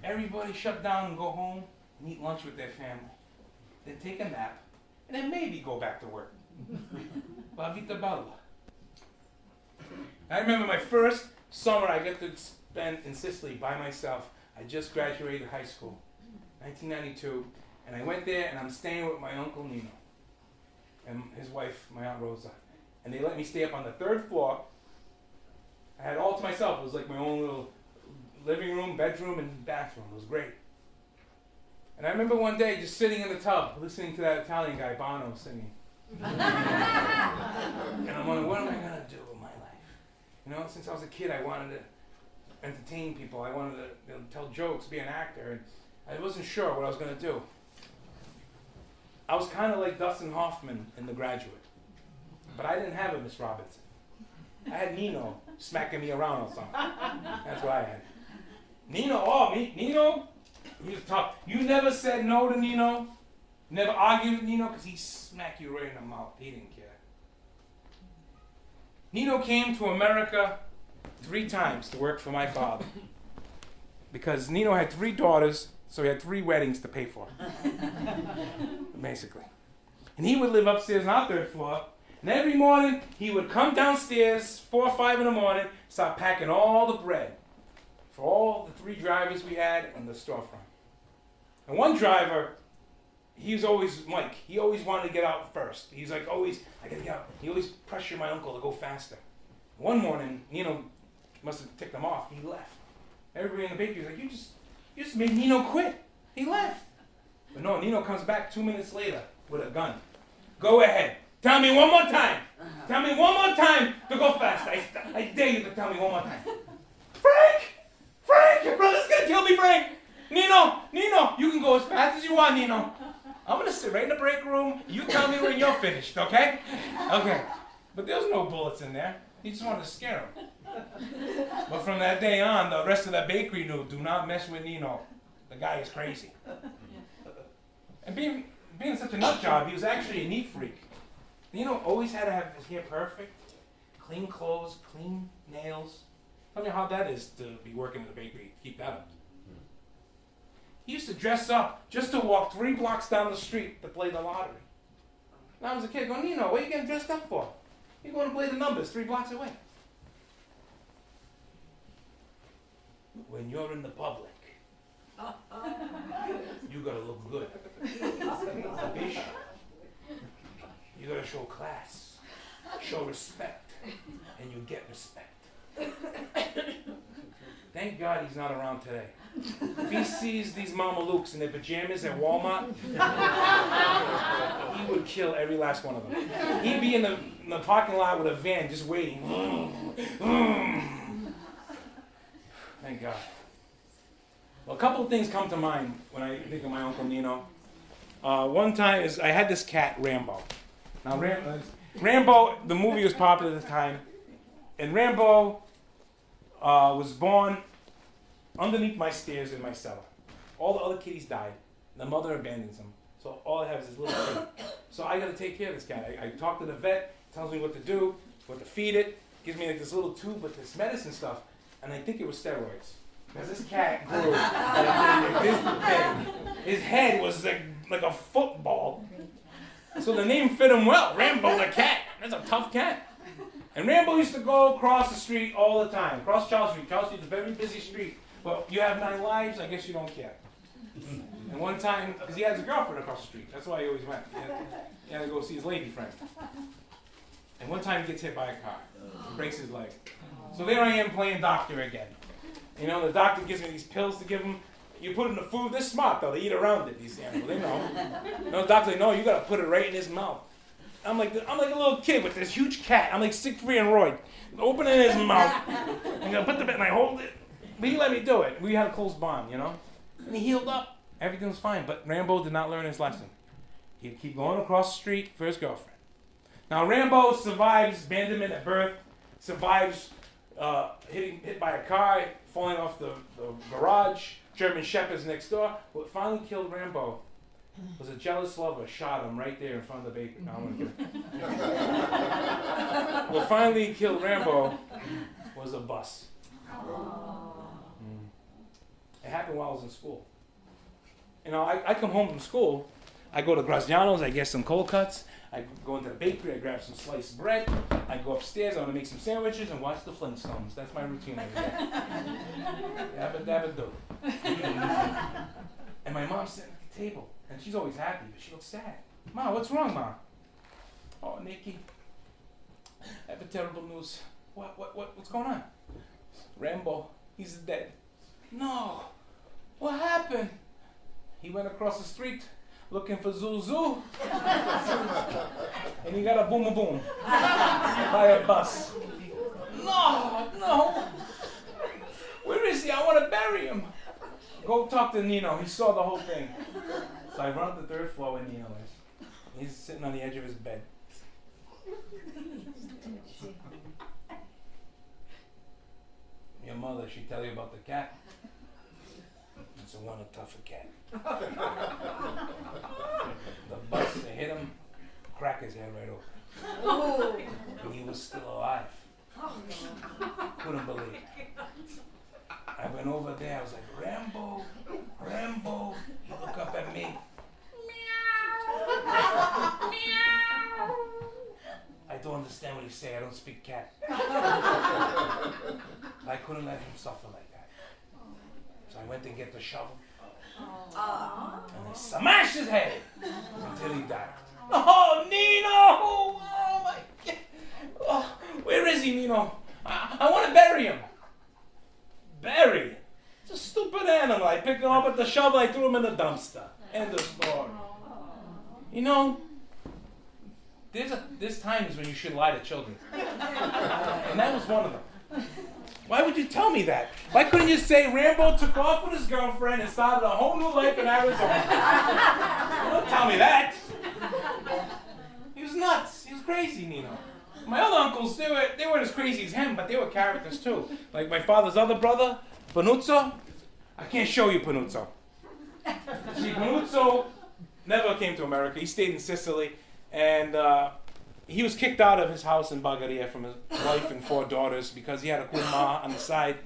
everybody shut down and go home and eat lunch with their family. Then take a nap, and then maybe go back to work. La vita bella. I remember my first summer I got to spend in Sicily by myself. I just graduated high school, 1992, and I went there and I'm staying with my Uncle Nino and his wife, my Aunt Rosa. And they let me stay up on the 3rd floor. I had it all to myself. It was like my own little living room, bedroom, and bathroom. It was great. And I remember one day just sitting in the tub, listening to that Italian guy, Bono, singing. And I'm wondering, what am I going to do with my life? Since I was a kid, I wanted to entertain people. I wanted to tell jokes, be an actor. And I wasn't sure what I was going to do. I was kind of like Dustin Hoffman in The Graduate. But I didn't have a Miss Robinson. I had Nino smacking me around or something. That's what I had. Nino, he was tough. You never said no to Nino. Never argued with Nino because he smacked you right in the mouth. He didn't care. Nino came to America 3 times to work for my father. Because Nino had 3 daughters, so he had 3 weddings to pay for. Basically. And he would live upstairs on our 3rd floor. And every morning, he would come downstairs, 4 or 5 in the morning, start packing all the bread for all the 3 drivers we had in the storefront. And one driver, he was always Mike. He always wanted to get out first. He's like, always, I gotta get out. He always pressured my uncle to go faster. One morning, Nino must have ticked him off. He left. Everybody in the bakery was like, you just made Nino quit. He left. But no, Nino comes back 2 minutes later with a gun. Go ahead. Tell me one more time. Tell me one more time to go fast. I dare you to tell me one more time. Frank, your brother's gonna kill me, Frank. Nino, you can go as fast as you want, Nino. I'm gonna sit right in the break room. You tell me when you're finished, okay? Okay. But there's no bullets in there. He just wanted to scare him. But from that day on, the rest of the bakery knew, do not mess with Nino. The guy is crazy. And being such a nut job, he was actually a neat freak. Nino always had to have his hair perfect, clean clothes, clean nails. Tell me how that is to be working in the bakery, keep that up. He used to dress up just to walk 3 blocks down the street to play the lottery. When I was a kid going, Nino, what are you getting dressed up for? You're going to play the numbers 3 blocks away. When you're in the public, you gotta look good. You gotta show class, show respect, and you get respect. Thank God he's not around today. If he sees these Mamalukes in their pajamas at Walmart, he would kill every last one of them. He'd be in the parking lot with a van just waiting. Thank God. Well, a couple of things come to mind when I think of my Uncle Nino. One time I had this cat, Rambo. Now, Rambo, the movie was popular at the time, and Rambo was born underneath my stairs in my cellar. All the other kitties died. The mother abandons him. So all I have is this little kid. So I got to take care of this cat. I talk to the vet, tells me what to do, what to feed it, gives me like this little tube with this medicine stuff, and I think it was steroids. Because this cat grew like this big. His head was like a football. So the name fit him well. Rambo the cat. That's a tough cat. And Rambo used to go across the street all the time. Across Charles Street. Charles Street is a very busy street. But you have 9 lives, I guess you don't care. And one time, because he has a girlfriend across the street. That's why he always went. He had to go see his lady friend. And one time he gets hit by a car. Breaks his leg. So there I am playing doctor again. You know, the doctor gives me these pills to give him. You put it in the food. They're smart, though. They eat around it, these animals. They know. No, the doctor's like, no, you got to put it right in his mouth. I'm like a little kid with this huge cat. I'm like Siegfried and Roy. Open it in his mouth. I'm going to put the bit and I hold it. But he let me do it. We had a close bond, you know. And he healed up. Everything was fine. But Rambo did not learn his lesson. He'd keep going across the street for his girlfriend. Now, Rambo survives abandonment at birth, survives hit by a car, falling off the garage, German Shepherds next door. What finally killed Rambo was a jealous lover shot him right there in front of the bakery. No, I'm gonna get it. What finally killed Rambo was a bus. It happened while I was in school. You know, I come home from school, I go to Graziano's, I get some cold cuts, I go into the bakery, I grab some sliced bread, I go upstairs, I want to make some sandwiches and watch the Flintstones. That's my routine every day. Yabba dabba do. And my mom's sitting at the table, and she's always happy, but she looks sad. Ma, what's wrong, Ma? Oh, Nikki, I have a terrible news. What's going on? Rambo, he's dead. No, what happened? He went across the street looking for Zuzu, and he got a boom boom by a bus. No, where is he? I want to bury him. Go talk to Nino. He saw the whole thing. So I run up the 3rd floor where Nino is. He's sitting on the edge of his bed. Your mother, she tell you about the cat? It's a tougher cat. The bus that hit him, crack his head right open. And he was still alive. Couldn't believe it. I went over there, I was like, Rambo. He looked up at me. Meow. I don't understand what he say, I don't speak cat. I couldn't let him suffer like that. So I went and get the shovel. And I smashed his head until he died. Oh, Nino! Oh, my God. Oh, where is he, Nino? I want to bury him. Bury? It's a stupid animal. I picked him up with the shovel, I threw him in the dumpster. End of story. You know, there's times when you should lie to children. And that was one of them. Why would you tell me that? Why couldn't you say Rambo took off with his girlfriend and started a whole new life in Arizona? Don't tell me that. He was nuts. He was crazy, Nino. My other uncles, they weren't as crazy as him, but they were characters too. Like my father's other brother, Panuzzo. I can't show you Panuzzo. See, Panuzzo never came to America. He stayed in Sicily, and he was kicked out of his house in Bagheria from his wife and 4 daughters because he had a kuma on the side,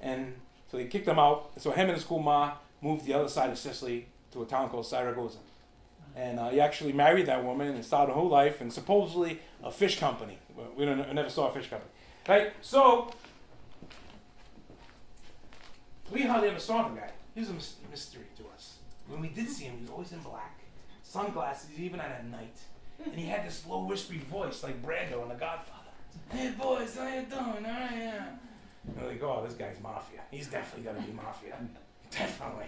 and so they kicked him out. So him and his kuma moved the other side of Sicily to a town called Saragossa. And he actually married that woman and started a whole life, and supposedly a fish company. We never saw a fish company. Right? So, we hardly ever saw the guy. He was a mystery to us. When we did see him, he was always in black, sunglasses, even at night. And he had this low, whispery voice like Brando in The Godfather. Hey boys, how you doing? All right, yeah. And we're like, oh, this guy's mafia. He's definitely gonna be mafia. Definitely.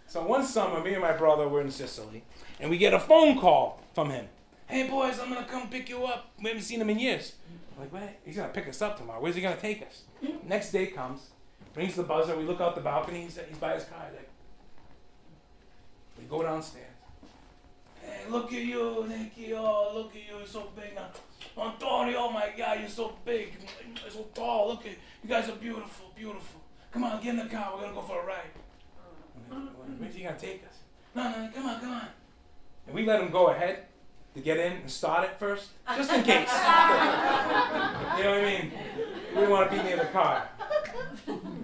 So one summer, me and my brother were in Sicily, and we get a phone call from him. Hey boys, I'm gonna come pick you up. We haven't seen him in years. I'm like, what? He's gonna pick us up tomorrow. Where's he gonna take us? Next day comes, rings the buzzer. We look out the balcony. He's by his car. Like, we go downstairs. Hey, look at you, Nicky. Oh, look at you. You're so big now. Antonio, oh my God, you're so big. You're so tall. Look at you guys are beautiful, beautiful. Come on, get in the car. We're gonna go for a ride. Where's he gonna take us? No, come on. And we let him go ahead to get in and start it first, just in case. You know what I mean? We didn't want to be near the car.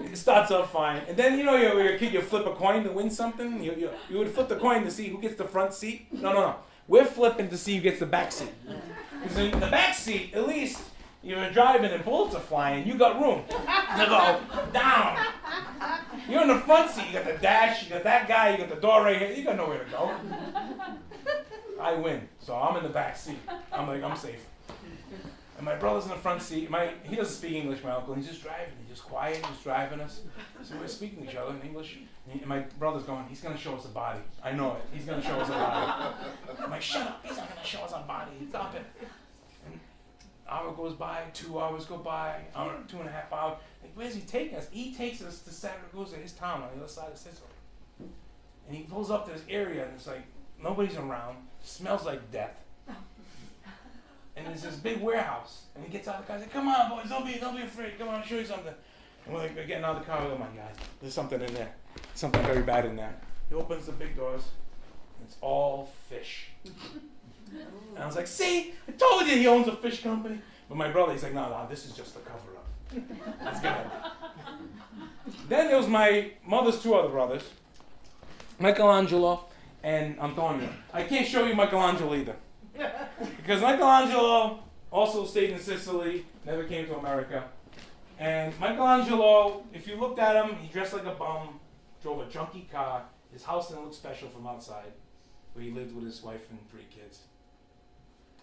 It starts off fine, and then you're a kid. You flip a coin to win something. You would flip the coin to see who gets the front seat. No. We're flipping to see who gets the back seat. Because in the back seat, at least you're driving and bullets are flying. You got room to go down. You're in the front seat. You got the dash. You got that guy. You got the door right here. You got nowhere to go. I win, so I'm in the back seat. I'm like, I'm safe. And my brother's in the front seat. He doesn't speak English, my uncle. He's just driving. He's just quiet. He's driving us. So we're speaking to each other in English. And my brother's going, he's going to show us a body. I know it. He's going to show us a body. I'm like, shut up. He's not going to show us a body. Stop it. And an hour goes by. 2 hours go by. 2.5 hours. Like, where's he taking us? He takes us to Saragossa, his town on the other side of Sicily. And he pulls up to this area, and it's like, nobody's around. Smells like death. And there's this big warehouse. And he gets out of the car and says, come on, boys, don't be afraid. Come on, I'll show you something. And we're getting out of the car. Oh, my God. There's something in there. Something very bad in there. He opens the big doors. And it's all fish. And I was like, see? I told you he owns a fish company. But my brother, he's like, no, this is just a cover-up. Let's go. Then there was my mother's 2 other brothers, Michelangelo and Antonio. I can't show you Michelangelo either. Because Michelangelo also stayed in Sicily, never came to America. And Michelangelo, if you looked at him, he dressed like a bum, drove a junky car. His house didn't look special from outside, where he lived with his wife and 3 kids.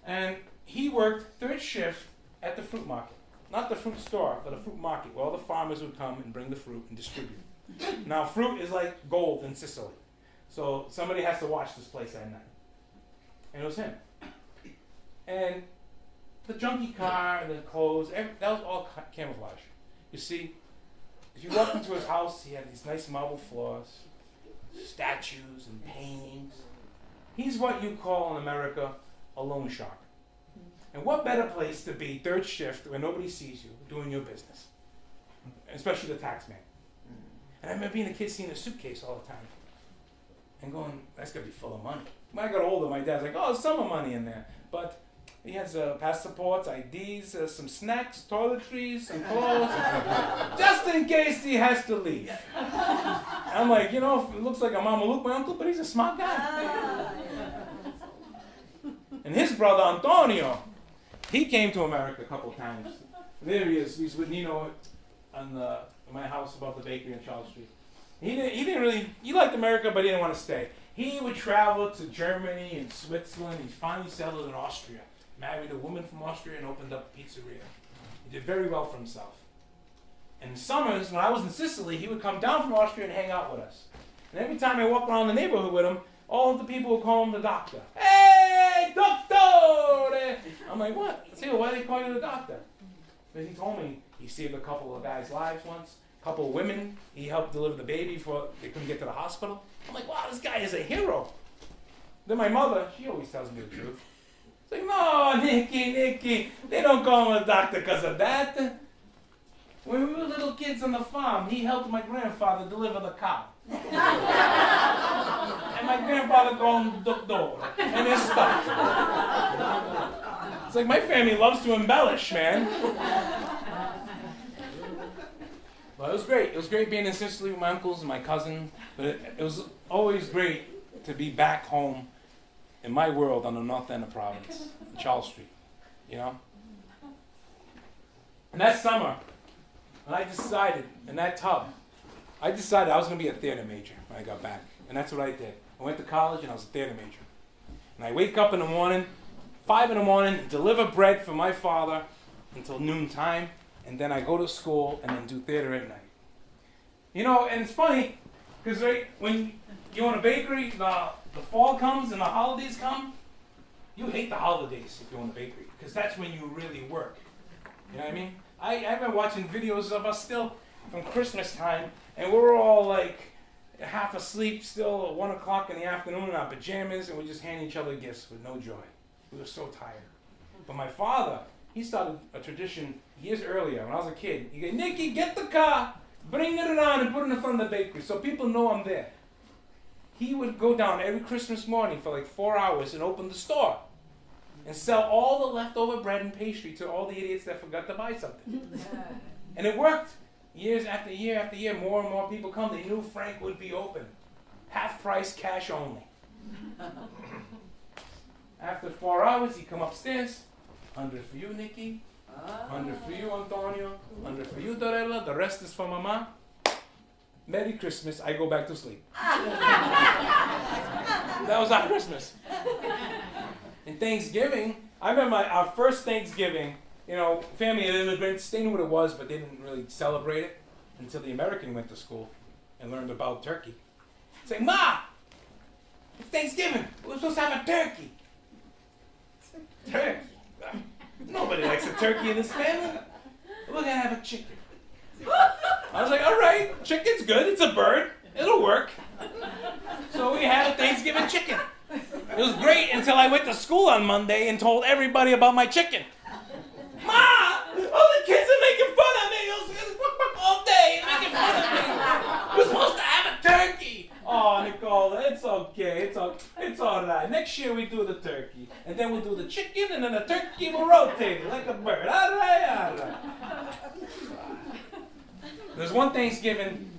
And he worked 3rd shift at the fruit market. Not the fruit store, but a fruit market, where all the farmers would come and bring the fruit and distribute. Now, fruit is like gold in Sicily. So somebody has to watch this place at night. And it was him. And the junky car and the clothes, that was all camouflage. You see, if you walked into his house, he had these nice marble floors, statues and paintings. He's what you call in America a loan shark. And what better place to be 3rd shift where nobody sees you doing your business, especially the tax man. And I remember being a kid seeing a suitcase all the time and going, that's going to be full of money. When I got older, my dad's like, oh, there's some money in there. But he has passports, IDs, some snacks, toiletries, some clothes, just in case he has to leave. I'm like, it looks like a Mama Luke, my uncle, but he's a smart guy. And his brother, Antonio, he came to America a couple of times. There he is. He's with Nino in my house above the bakery on Charles Street. He liked America, but he didn't want to stay. He would travel to Germany and Switzerland. He finally settled in Austria. Married a woman from Austria and opened up a pizzeria. He did very well for himself. And in summers, when I was in Sicily, he would come down from Austria and hang out with us. And every time I walked around the neighborhood with him, all the people would call him the doctor. Hey, doctor! I'm like, what? I said, why are they calling you the doctor? Because he told me he saved a couple of guys' lives once, a couple of women. He helped deliver the baby before they couldn't get to the hospital. I'm like, wow, this guy is a hero. Then my mother, she always tells me the truth. Like, no, Nicky, they don't call him a doctor because of that. When we were little kids on the farm, he helped my grandfather deliver the cow. And my grandfather called him Doctor, and his stuff. It's like my family loves to embellish, man. But it was great. It was great being in Sicily with my uncles and my cousin. But it was always great to be back home in my world on the north end of Providence, in Charles Street, you know? And that summer, when I decided, in that tub, I decided I was going to be a theater major when I got back. And that's what I did. I went to college and I was a theater major. And I wake up in the morning, 5 in the morning, deliver bread for my father until noontime, and then I go to school and then do theater at night. You know, and it's funny, because right, when you own a bakery, the fall comes and the holidays come, you hate the holidays if you own a bakery, because that's when you really work. You know what I mean? I've been watching videos of us still from Christmas time, and we're all like half asleep still at 1 o'clock in the afternoon in our pajamas, and we just hand each other gifts with no joy. We were so tired. But my father, he started a tradition years earlier when I was a kid. He go, Nicky, get the car, bring it around and put it in front of the bakery so people know I'm there. He would go down every Christmas morning for like 4 hours and open the store and sell all the leftover bread and pastry to all the idiots that forgot to buy something. And it worked. Years after year after year, more and more people come. They knew Frank would be open. Half price, cash only. After 4 hours, he'd come upstairs. 100 for you, Nicky. 100 for you, Antonio. 100 for you, Dorella. The rest is for Mama. Merry Christmas. I go back to sleep. That was our Christmas. And Thanksgiving, I remember our first Thanksgiving, you know, family of immigrants, they knew what it was, but they didn't really celebrate it until the American went to school and learned about turkey. Say, Ma, it's Thanksgiving. We're supposed to have a turkey. Turkey? Nobody likes a turkey in this family. We're going to have a chicken. I was like, all right, chicken's good. It's a bird. It'll work. So we had a Thanksgiving chicken. It was great until I went to school on Monday and told everybody about my chicken. Ma, all the kids are making fun of me. All day making fun of me. We're supposed to have a turkey. Oh, Nicole, it's okay. It's all right. Next year we do the turkey. And then we'll do the chicken, and then the turkey will rotate like a bird. All right. There's one Thanksgiving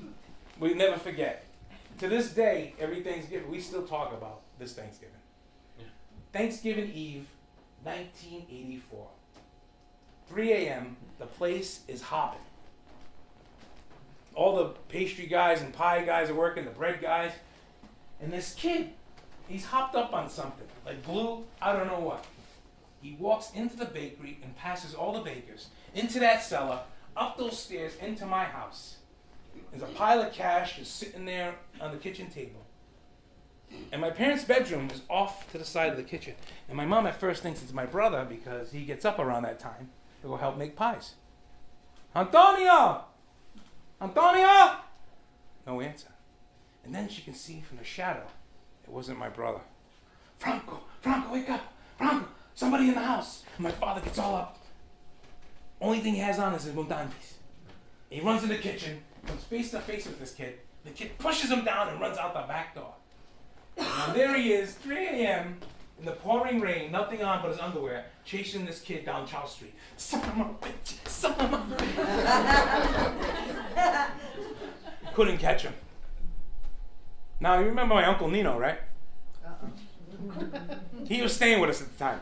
we never forget. To this day, every Thanksgiving, we still talk about this Thanksgiving. Yeah. Thanksgiving Eve, 1984. 3 a.m., the place is hopping. All the pastry guys and pie guys are working, the bread guys. And this kid, he's hopped up on something, like glue, I don't know what. He walks into the bakery and passes all the bakers, into that cellar, up those stairs, into my house. There's a pile of cash just sitting there on the kitchen table. And my parents' bedroom is off to the side of the kitchen. And my mom at first thinks it's my brother because he gets up around that time to go help make pies. Antonio! Antonio! No answer. And then she can see from the shadow, it wasn't my brother. Franco, wake up! Franco, somebody in the house. And my father gets all up. Only thing he has on is his montantes. He runs in the kitchen, comes face to face with this kid. The kid pushes him down and runs out the back door. Now there he is, 3 a.m., in the pouring rain, nothing on but his underwear, chasing this kid down Charles Street. Son of a bitch, son of a bitch. Couldn't catch him. Now you remember my Uncle Nino, right? He was staying with us at the time.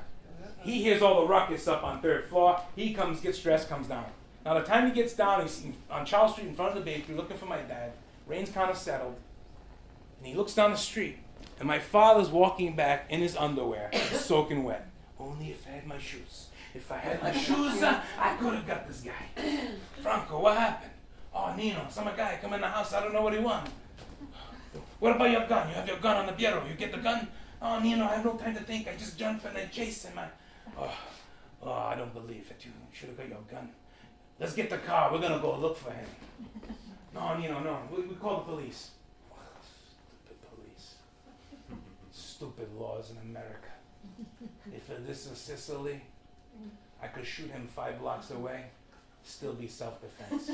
He hears all the ruckus up on 3rd floor. He comes, gets dressed, comes down. Now the time he gets down, he's on Charles Street in front of the bakery looking for my dad. Rain's kind of settled. And he looks down the street. And my father's walking back in his underwear, soaking wet. Only if I had my shoes. If I had my shoes, I could have got this guy. Franco, what happened? Oh, Nino, some guy come in the house. I don't know what he wants. What about your gun? You have your gun on the bureau. You get the gun? Oh, Nino, I have no time to think. I just jumped and I chased him. Oh, I don't believe it. You should have got your gun. Let's get the car. We're going to go look for him. No, Nino, no. We call the police. Stupid police. Stupid laws in America. If this is Sicily, I could shoot him 5 blocks away, still be self-defense.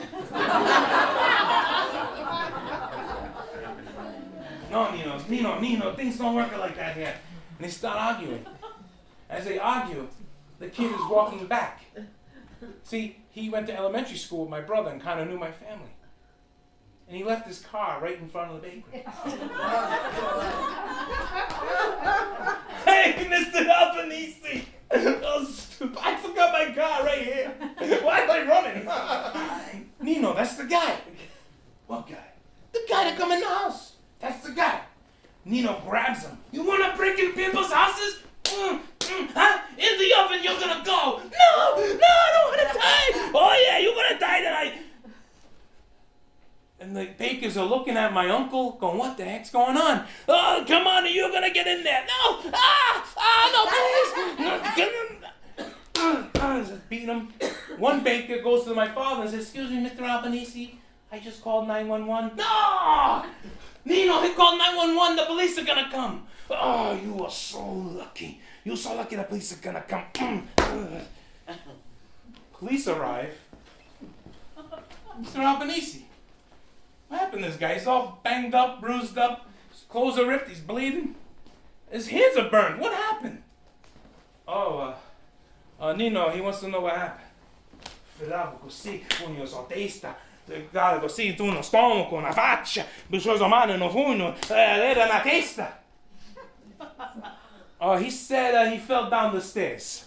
No, Nino, things don't work like that here. And they start arguing. As they argue, the kid is walking back. See, he went to elementary school with my brother and kind of knew my family. And he left his car right in front of the bakery. Hey, Mr. Albanese! I forgot my car right here. Why am I running? Nino, that's the guy. What guy? The guy that come in the house. That's the guy. Nino grabs him. You want to break in people's houses? Huh? In the oven you're gonna go. No, I don't want to die. Oh yeah, you're gonna die tonight. And the bakers are looking at my uncle, going, what the heck's going on? Oh, come on, you're gonna get in there. No, no, please. Just beating him. One baker goes to my father and says, excuse me, Mr. Albanese, I just called 911. No! Nino, he called 911, the police are gonna come. Oh, you are so lucky. You're so lucky the police are gonna come. Police arrive. Mr. Albanese. What happened to this guy? He's all banged up, bruised up, his clothes are ripped, he's bleeding. His hands are burned. What happened? Nino, he wants to know what happened. Filavo così, pugno sotto testa, guarda così, tu uno stomaco, una faccia, bisogno mano, uno pugno, era una testa. Oh, he said he fell down the stairs.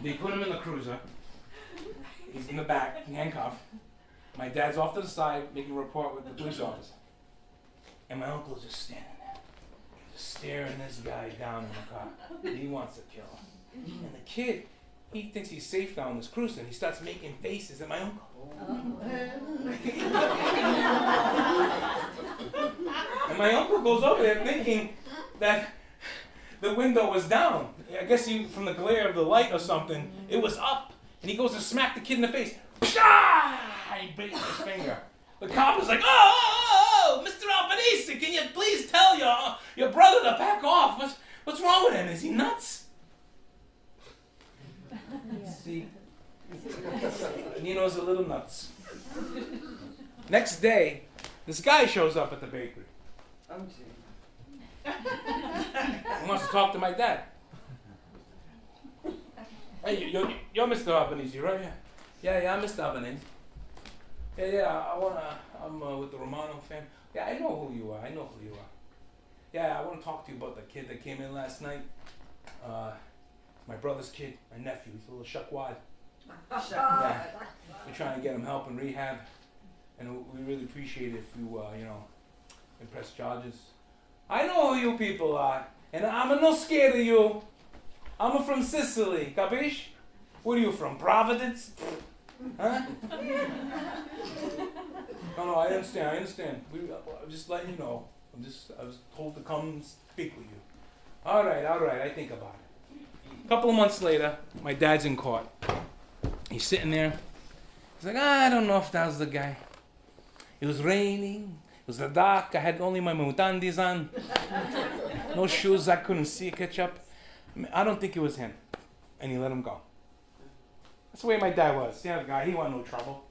They put him in the cruiser. He's in the back, handcuffed. My dad's off to the side making a report with the police officer. And my uncle's just standing there, just staring this guy down in the car. He wants to kill him. And the kid, he thinks he's safe down this cruiser, and he starts making faces at my uncle. And my uncle goes over there thinking that the window was down. I guess from the glare of the light or something, it was up. And he goes to smack the kid in the face. He breaks his finger. The cop is like, oh, Mr. Albanese, can you please tell your brother to back off? What's wrong with him? Is he nuts? Yeah. See, Nino's a little nuts. Next day, this guy shows up at the bakery. He wants to talk to my dad. Hey, you're Mr. Albanese, right? Yeah, I'm Mr. Albanese. I'm with the Romano family. Yeah, I know who you are. Yeah, I want to talk to you about the kid that came in last night. My brother's kid, my nephew. He's a little shuckwad. Yeah. We're trying to get him help in rehab. And we really appreciate it if you, press charges. I know who you people are. And I'm not scared of you. I'm from Sicily, capish? Where are you from, Providence? Huh? No, I understand. I'm just letting you know. I was told to come speak with you. All right, I think about it. A couple of months later, my dad's in court. He's sitting there. He's like, I don't know if that was the guy. It was raining. It was dark. I had only my mutandis on. No shoes. I couldn't see ketchup. I don't think it was him. And he let him go. That's the way my dad was. Yeah, the guy, he wanted no trouble.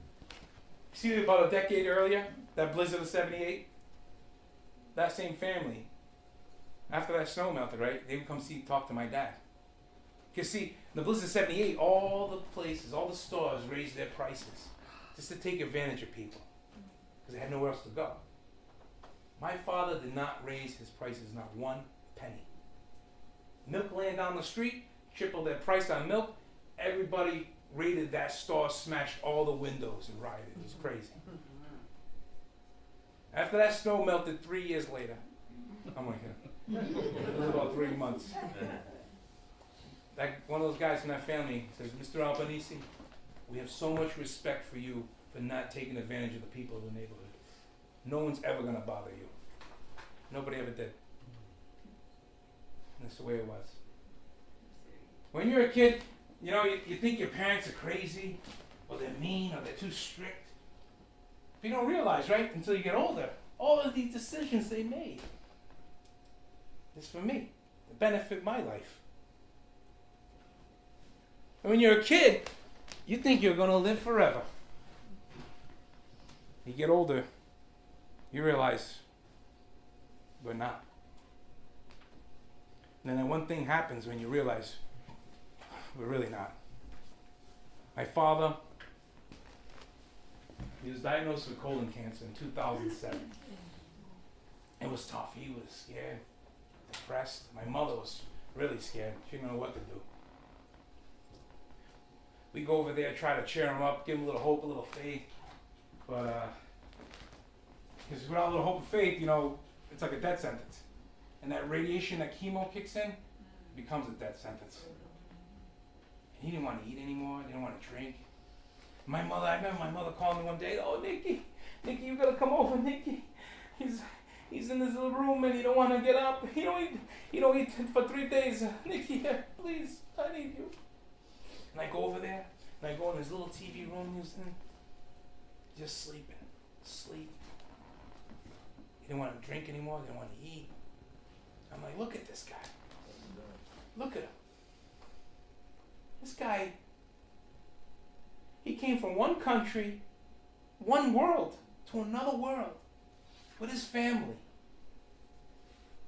See, about a decade earlier, that blizzard of 78, that same family, after that snow melted, right, they would come talk to my dad. Because see, in the blizzard of 78, all the places, all the stores raised their prices just to take advantage of people. Because they had nowhere else to go. My father did not raise his prices, not one penny. Milk laying down the street, tripled their price on milk. Everybody raided that store, smashed all the windows and rioted. It was crazy. After that snow melted 3 years later, I'm like, it was about 3 months. One of those guys from that family says, Mr. Albanese, we have so much respect for you for not taking advantage of the people of the neighborhood. No one's ever going to bother you. Nobody ever did. That's the way it was. When you're a kid, you think your parents are crazy, or they're mean, or they're too strict. But you don't realize, right, until you get older, All of these decisions they made is for me, to benefit my life. And when you're a kid, you think you're going to live forever. You get older, you realize we're not. And then one thing happens when you realize we're really not. My father, he was diagnosed with colon cancer in 2007. It was tough. He was scared, depressed. My mother was really scared. She didn't know what to do. We go over there, try to cheer him up, give him a little hope, a little faith. But, because without a little hope and faith, it's like a death sentence. And that radiation, that chemo kicks in, becomes a death sentence. And he didn't want to eat anymore, didn't want to drink. I remember my mother calling me one day, "Oh, Nicky, you gotta come over, Nicky. He's in this little room and he don't want to get up. He don't eat for 3 days. Nicky, please, I need you." And I go over there, and I go in his little TV room he was in, just sleeping, sleep. He didn't want to drink anymore, didn't want to eat. I'm like, look at this guy. Look at him. This guy, he came from one country, one world, to another world with his family.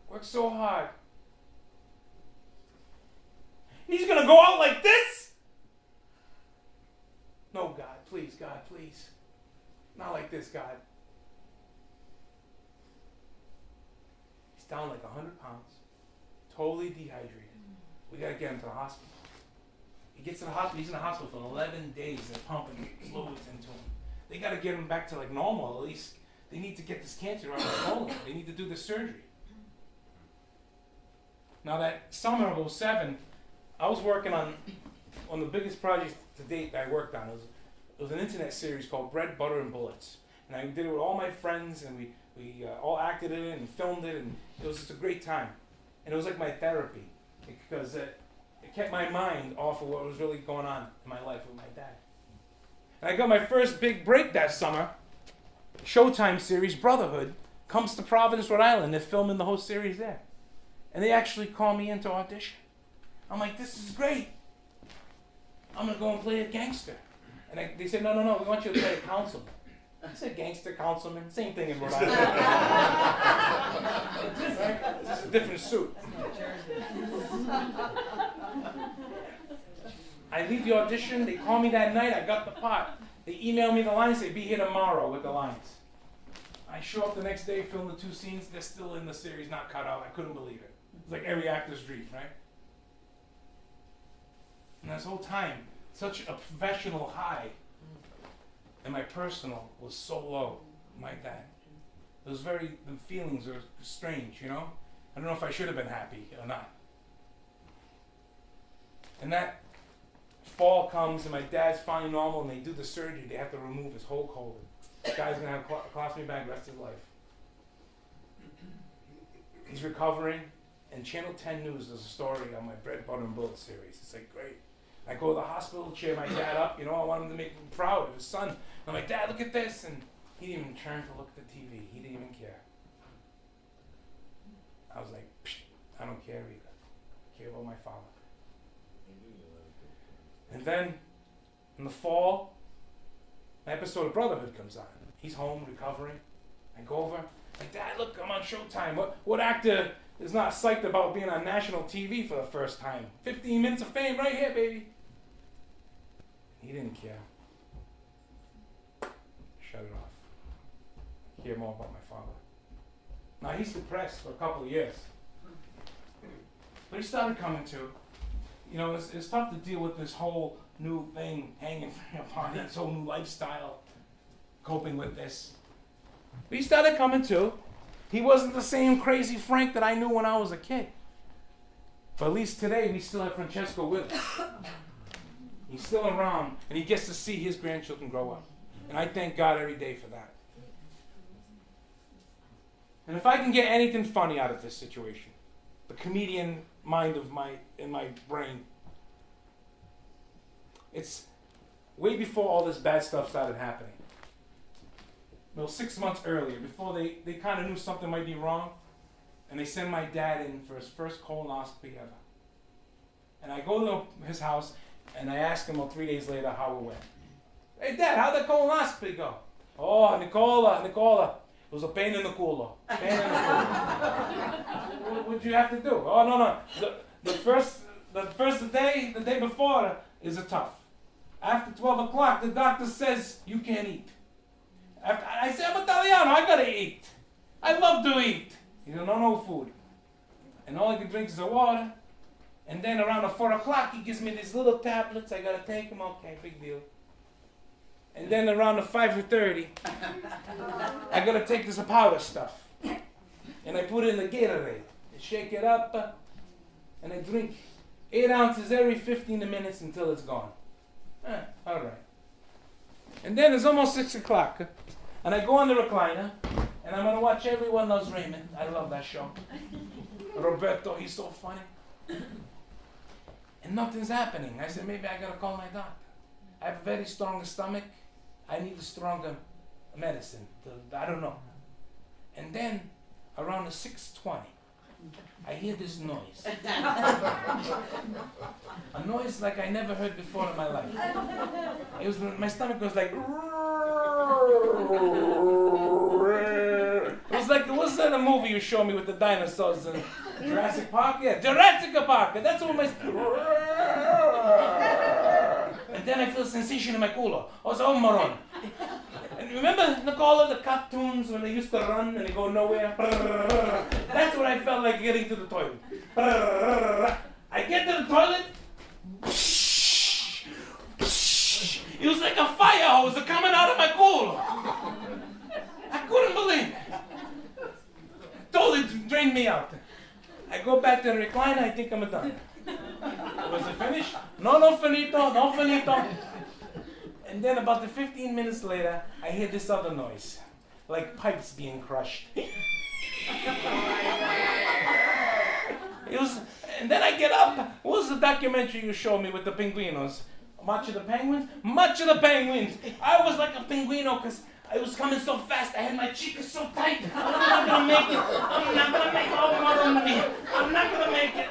Worked so hard. And he's going to go out like this? No, God, please. Not like this, God. He's down like 100 pounds, totally dehydrated. We got to get him to the hospital. He gets to the hospital, he's in the hospital for 11 days. They're pumping fluids into him. They got to get him back to like normal, at least. They need to get this cancer out of his colon. They need to do the surgery. Now that summer of '07, I was working on one of the biggest projects to date that I worked on. It was an internet series called Bread, Butter, and Bullets. And I did it with all my friends, and we all acted in it and filmed it, and it was just a great time. And it was like my therapy, because it kept my mind off of what was really going on in my life with my dad. And I got my first big break that summer. Showtime series, Brotherhood, comes to Providence, Rhode Island. They're filming the whole series there. And they actually call me in to audition. I'm like, this is great. I'm going to go and play a gangster. And they said, no, we want you to play a councilman. I said, gangster, councilman, same thing in Rhode Island. Right? It's just a different suit. I leave the audition, they call me that night, I got the part. They email me the lines, say, be here tomorrow with the lines. I show up the next day, film the 2 scenes, they're still in the series, not cut out. I couldn't believe it. It's like every actor's dream, right? And this whole time, such a professional high, and my personal was so low, like that. The feelings were strange, I don't know if I should have been happy or not. And that fall comes and my dad's finally normal and they do the surgery. They have to remove his whole colon. The guy's going to have a colostomy bag the rest of his life. He's recovering, and Channel 10 News does a story on my Bread, Butter, and Bullets series. It's like, great. I go to the hospital, cheer my dad up. I want him to make him proud of his son. I'm like, Dad, look at this. And he didn't even turn to look at the TV. He didn't even care. I was like, I don't care either. I care about my father. And then, in the fall, an episode of Brotherhood comes on. He's home, recovering. I go over, like, Dad, look, I'm on Showtime. What actor is not psyched about being on national TV for the first time? 15 minutes of fame right here, baby. He didn't care. Shut it off. Hear more about my father. Now, he's depressed for a couple of years. But he started coming to. It's tough to deal with this whole new thing hanging upon this whole new lifestyle, coping with this. But he started coming to. He wasn't the same crazy Frank that I knew when I was a kid. But at least today, we still have Francesco with us. He's still around, and he gets to see his grandchildren grow up. And I thank God every day for that. And if I can get anything funny out of this situation, the comedian mind in my brain, it's way before all this bad stuff started happening. no, 6 months earlier, before they kind of knew something might be wrong, and they sent my dad in for his first colonoscopy ever. And I go to his house, and I ask him 3 days later how it went. Hey, Dad, how'd the colonoscopy go? Oh, Nicola, it was a pain in the culo. What'd you have to do? Oh, no. The first day, the day before, is a tough. After 12 o'clock, the doctor says you can't eat. I say, I'm Italiano, I gotta eat. I love to eat. He said, no food. And all I can drink is the water. And then around the 4 o'clock, he gives me these little tablets. I gotta take them. Okay, big deal. And then around the 5:30, I gotta take this powder stuff. And I put it in the Gatorade. I shake it up, and I drink 8 ounces every 15 minutes until it's gone. All right. And then it's almost 6 o'clock, and I go on the recliner, and I'm gonna watch Everyone Loves Raymond. I love that show. Roberto, he's so funny. And nothing's happening. I said, maybe I gotta call my doctor. I have a very strong stomach. I need a stronger medicine. I don't know. And then around the 6:20, I hear this noise. A noise like I never heard before in my life. It was my stomach was like. It was that a movie you showed me with the dinosaurs in Jurassic Park? Yeah, Jurassic Park. That's what my. And then I feel a sensation in my culo. I was moron. And remember, Nicola, the cartoons when they used to run and they go nowhere? That's what I felt like getting to the toilet. I get to the toilet. It was like a fire hose coming out of my culo. I couldn't believe it. Totally drained me out. I go back to the recliner. I think I'm done. Was it finished? No finito. And then about 15 minutes later, I hear this other noise, like pipes being crushed. And then I get up. What was the documentary you showed me with the penguinos? March of the Penguins? March of the Penguins. I was like a penguino because I was coming so fast. I had my cheeks so tight. I'm not gonna make it. I'm not gonna make it.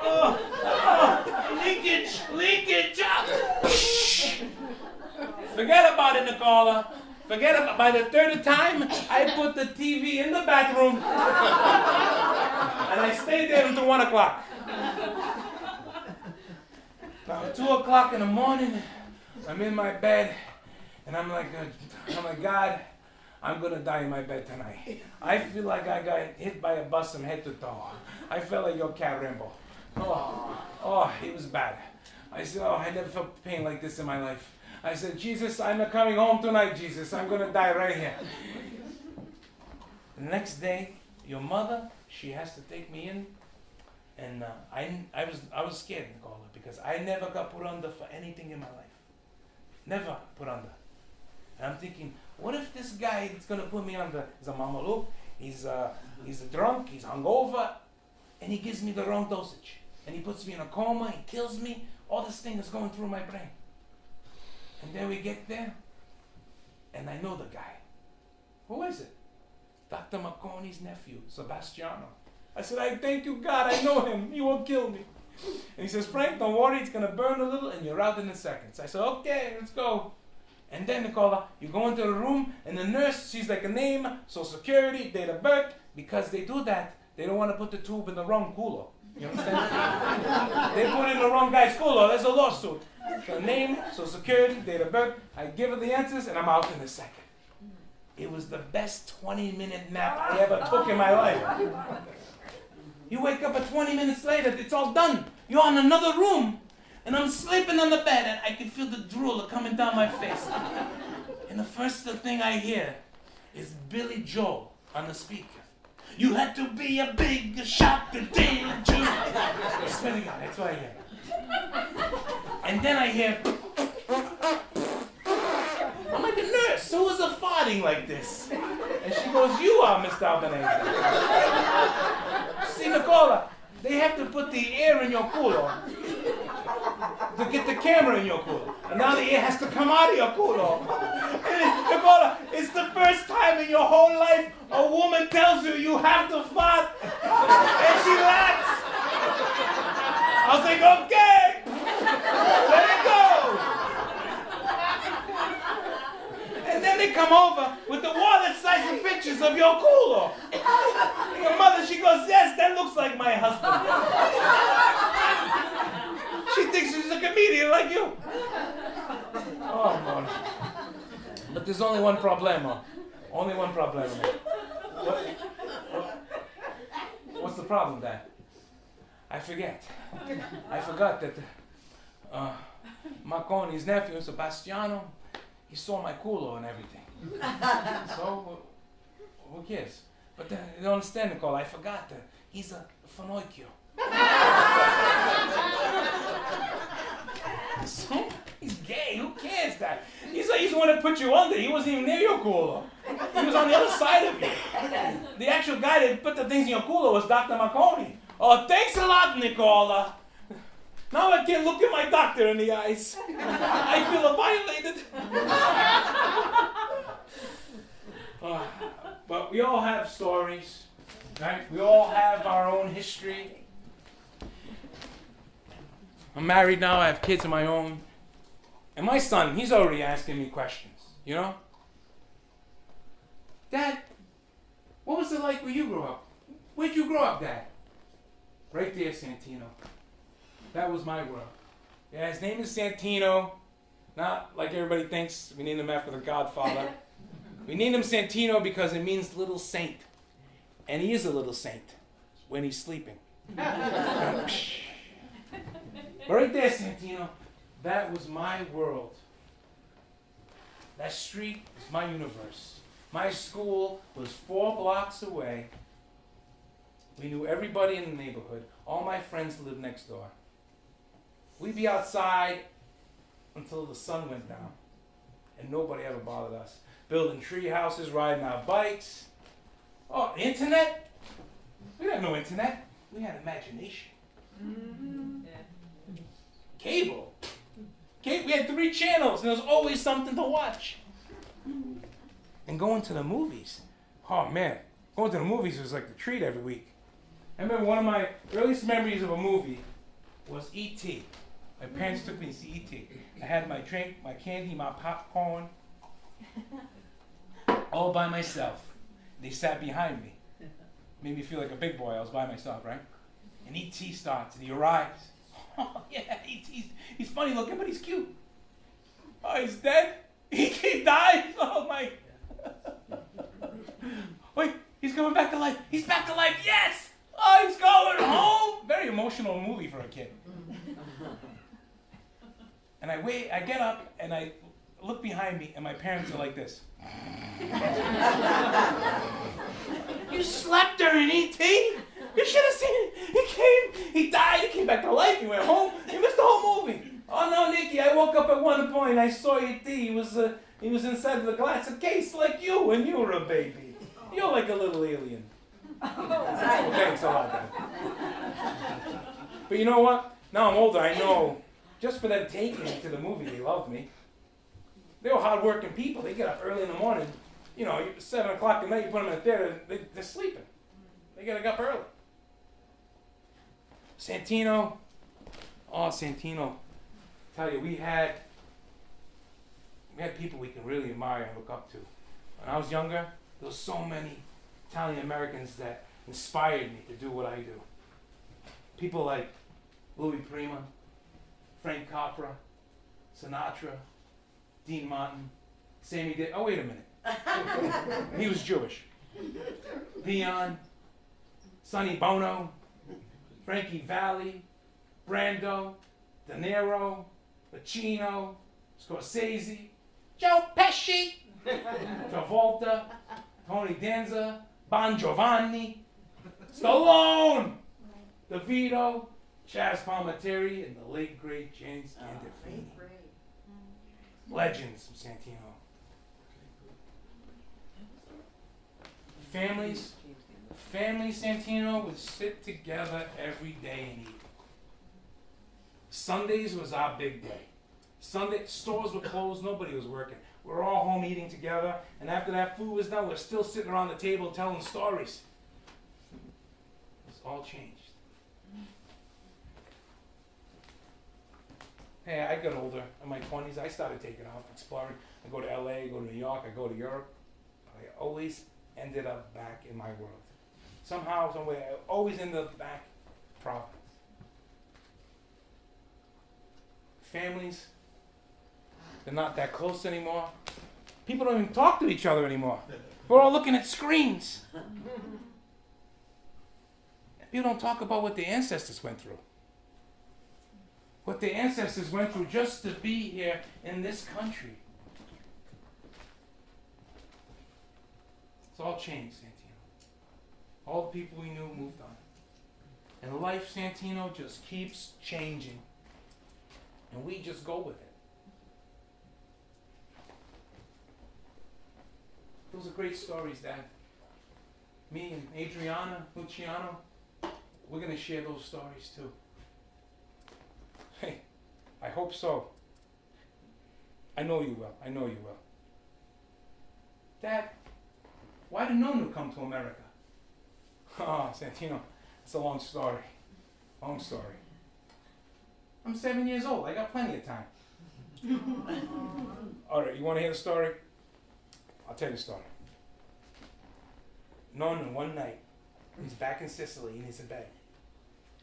Leakage. Forget about it, Nicola. By the third time, I put the TV in the bathroom. And I stayed there until 1 o'clock. Now, 2 o'clock in the morning, I'm in my bed, and I'm like, God, I'm gonna die in my bed tonight. I feel like I got hit by a bus from head to toe. I felt like your cat Rambo. Oh, it was bad. I said, I never felt pain like this in my life. I said, Jesus, I'm not coming home tonight, Jesus. I'm gonna die right here. The next day, your mother, she has to take me in. And I was scared, Nicola, because I never got put under for anything in my life. Never put under. And I'm thinking, what if this guy that's gonna put me under is a mamaluk, he's a drunk, he's hungover, and he gives me the wrong dosage. And he puts me in a coma, he kills me, all this thing is going through my brain. And then we get there, and I know the guy. Who is it? Dr. Marconi's nephew, Sebastiano. I said, I thank you, God, I know him. He won't kill me. And he says, Frank, don't worry, it's going to burn a little, and you're out in a second. So I said, okay, let's go. And then, Nicola, you go into the room, and the nurse, she's like a name, social security, date of birth. Because they do that, they don't want to put the tube in the wrong culo. You understand? They put it in the wrong guy's culo. There's a lawsuit. So name, social security, date of birth. I give her the answers, and I'm out in a second. It was the best 20-minute nap I ever took in my life. You wake up at 20 minutes later, it's all done. You're in another room, and I'm sleeping on the bed, and I can feel the drool coming down my face. And the first thing I hear is Billy Joel on the speaker. You had to be a big shot to did you? I swear to God, that's what I hear. And then I hear, I'm like, a nurse, who is a farting like this? And she goes, you are, Mr. Albanese. See, Nicola, they have to put the air in your culo to get the camera in your culo. And now the air has to come out of your culo. And Nicola, it's the first time in in your whole life a woman tells you you have to fart, and she laughs. I was like, okay, let it go. And then they come over with the wallet-sized pictures of your culo. And your mother, she goes, yes, that looks like my husband. She thinks she's a comedian like you. Oh, Lord. But there's only one problema. Only one problema. What's the problem, Dad? I forget. I forgot that Marconi's nephew, Sebastiano, he saw my culo and everything. So, who cares? But you don't understand, Nicole, I forgot that he's a Finocchio. So, he's gay, who cares, Dad? He's the one that put you under. He wasn't even near your culo. He was on the other side of you. The actual guy that put the things in your culo was Dr. Marconi. Oh, thanks a lot, Nicola. Now I can't look at my doctor in the eyes. I feel violated. But we all have stories, right? We all have our own history. I'm married now, I have kids of my own. And my son, he's already asking me questions, you know? Dad, what was it like when you grew up? Where'd you grow up, Dad? Right there, Santino. That was my world. Yeah, his name is Santino. Not like everybody thinks we named him after the Godfather. We named him Santino because it means little saint. And he is a little saint when he's sleeping. But right there, Santino, that was my world. That street was my universe. My school was 4 blocks away. We knew everybody in the neighborhood. All my friends lived next door. We'd be outside until the sun went down. And nobody ever bothered us. Building tree houses, riding our bikes. Oh, internet? We had no internet. We had imagination. Mm-hmm. Yeah. Cable. We had 3 channels, and there was always something to watch. And going to the movies. Oh, man. Going to the movies was like the treat every week. I remember one of my earliest memories of a movie was E.T. My parents took me to see E.T. I had my drink, my candy, my popcorn, all by myself. They sat behind me. Made me feel like a big boy. I was by myself, right? And E.T. starts, and he arrives. Oh, yeah, E.T. He's funny looking, but he's cute. Oh, he's dead? E.T. died? Oh, my. Wait, he's coming back to life. He's back to life, yes! Oh, he's going home! Very emotional movie for a kid. And I get up, and I look behind me, and my parents are like this. You slept during E.T.? You should have seen it. He came, he died, he came back to life, he went home, he missed the whole movie. Oh no, Nicky, I woke up at one point, I saw E.T. He was inside of the glass case like you when you were a baby. You're like a little alien. Thanks a lot, Dad. But you know what? Now I'm older, I know, just for them taking me to the movie, they loved me. They were hard-working people. They get up early in the morning. You know, 7 o'clock at night, you put them in the theater, they're sleeping. They get up early. Santino. Oh, Santino. Tell you, we had people we can really admire and look up to. When I was younger, there were so many Italian Americans that inspired me to do what I do. People like Louis Prima, Frank Capra, Sinatra, Dean Martin, Sammy Davis. Oh, wait a minute. He was Jewish. Leon, Sonny Bono, Frankie Valli, Brando, De Niro, Pacino, Scorsese, Joe Pesci, Travolta, Tony Danza, Bon Giovanni, Stallone, DeVito, Chaz Palminteri, and the late great James Gandolfini. Legends from Santino. Families Santino would sit together every day and eat. Sundays was our big day. Sunday stores were closed, nobody was working. We're all home eating together, and after that food was done, we're still sitting around the table telling stories. It's all changed. Hey, I got older. In my 20s, I started taking off, exploring. I go to LA, I go to New York, I go to Europe. I always ended up back in my world. Somehow, somewhere, I always ended up back province. Families, they're not that close anymore. People don't even talk to each other anymore. We're all looking at screens. People don't talk about what their ancestors went through. What their ancestors went through just to be here in this country. It's all changed, Santino. All the people we knew moved on. And life, Santino, just keeps changing. And we just go with it. Those are great stories, Dad. Me and Adriana Luciano, we're going to share those stories too. Hey, I hope so. I know you will. I know you will. Dad, why did Nonu come to America? Oh, Santino, it's a long story. Long story. I'm 7 years old. I got plenty of time. All right, you want to hear the story? I'll tell you the story. Nonu, one night, he's back in Sicily and he's in bed.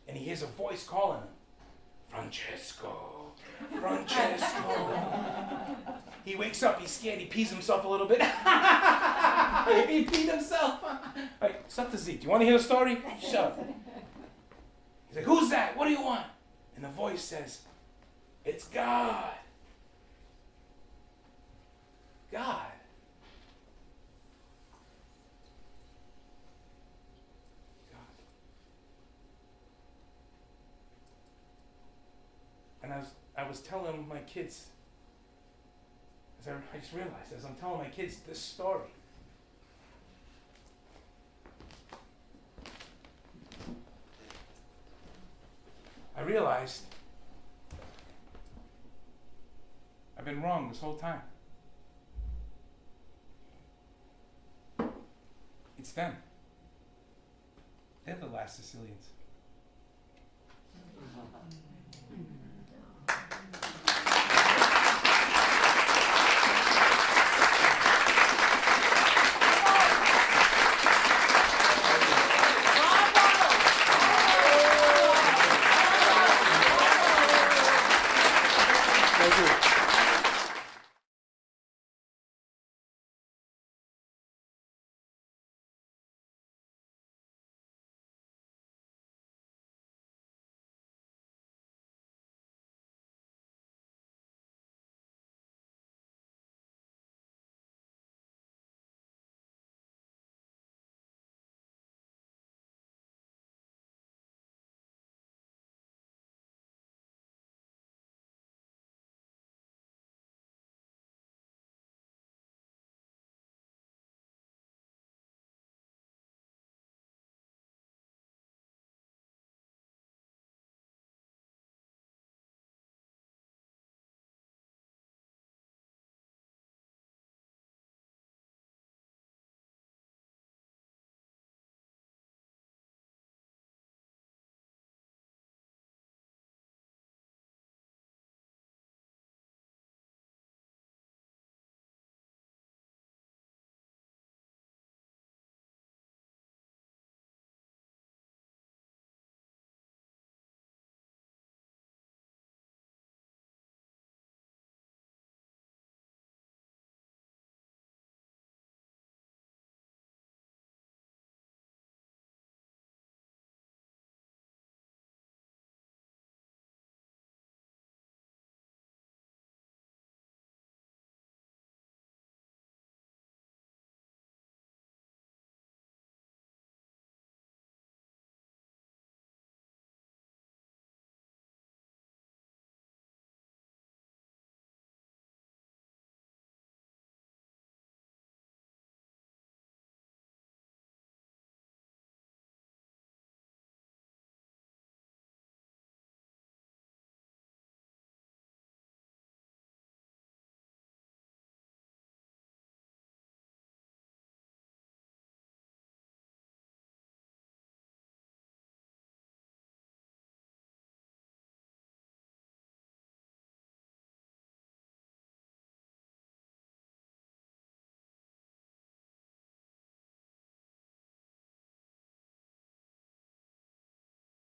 And he hears a voice calling him. Francesco, Francesco. He wakes up, he's scared, he pees himself a little bit. He peed himself. Right, suck the Z. Do you want to hear the story? Shut up. He's like, who's that? What do you want? And the voice says, it's God. God. And I was telling my kids, I just realized as I'm telling my kids this story, I realized I've been wrong this whole time. It's them. They're the last Sicilians.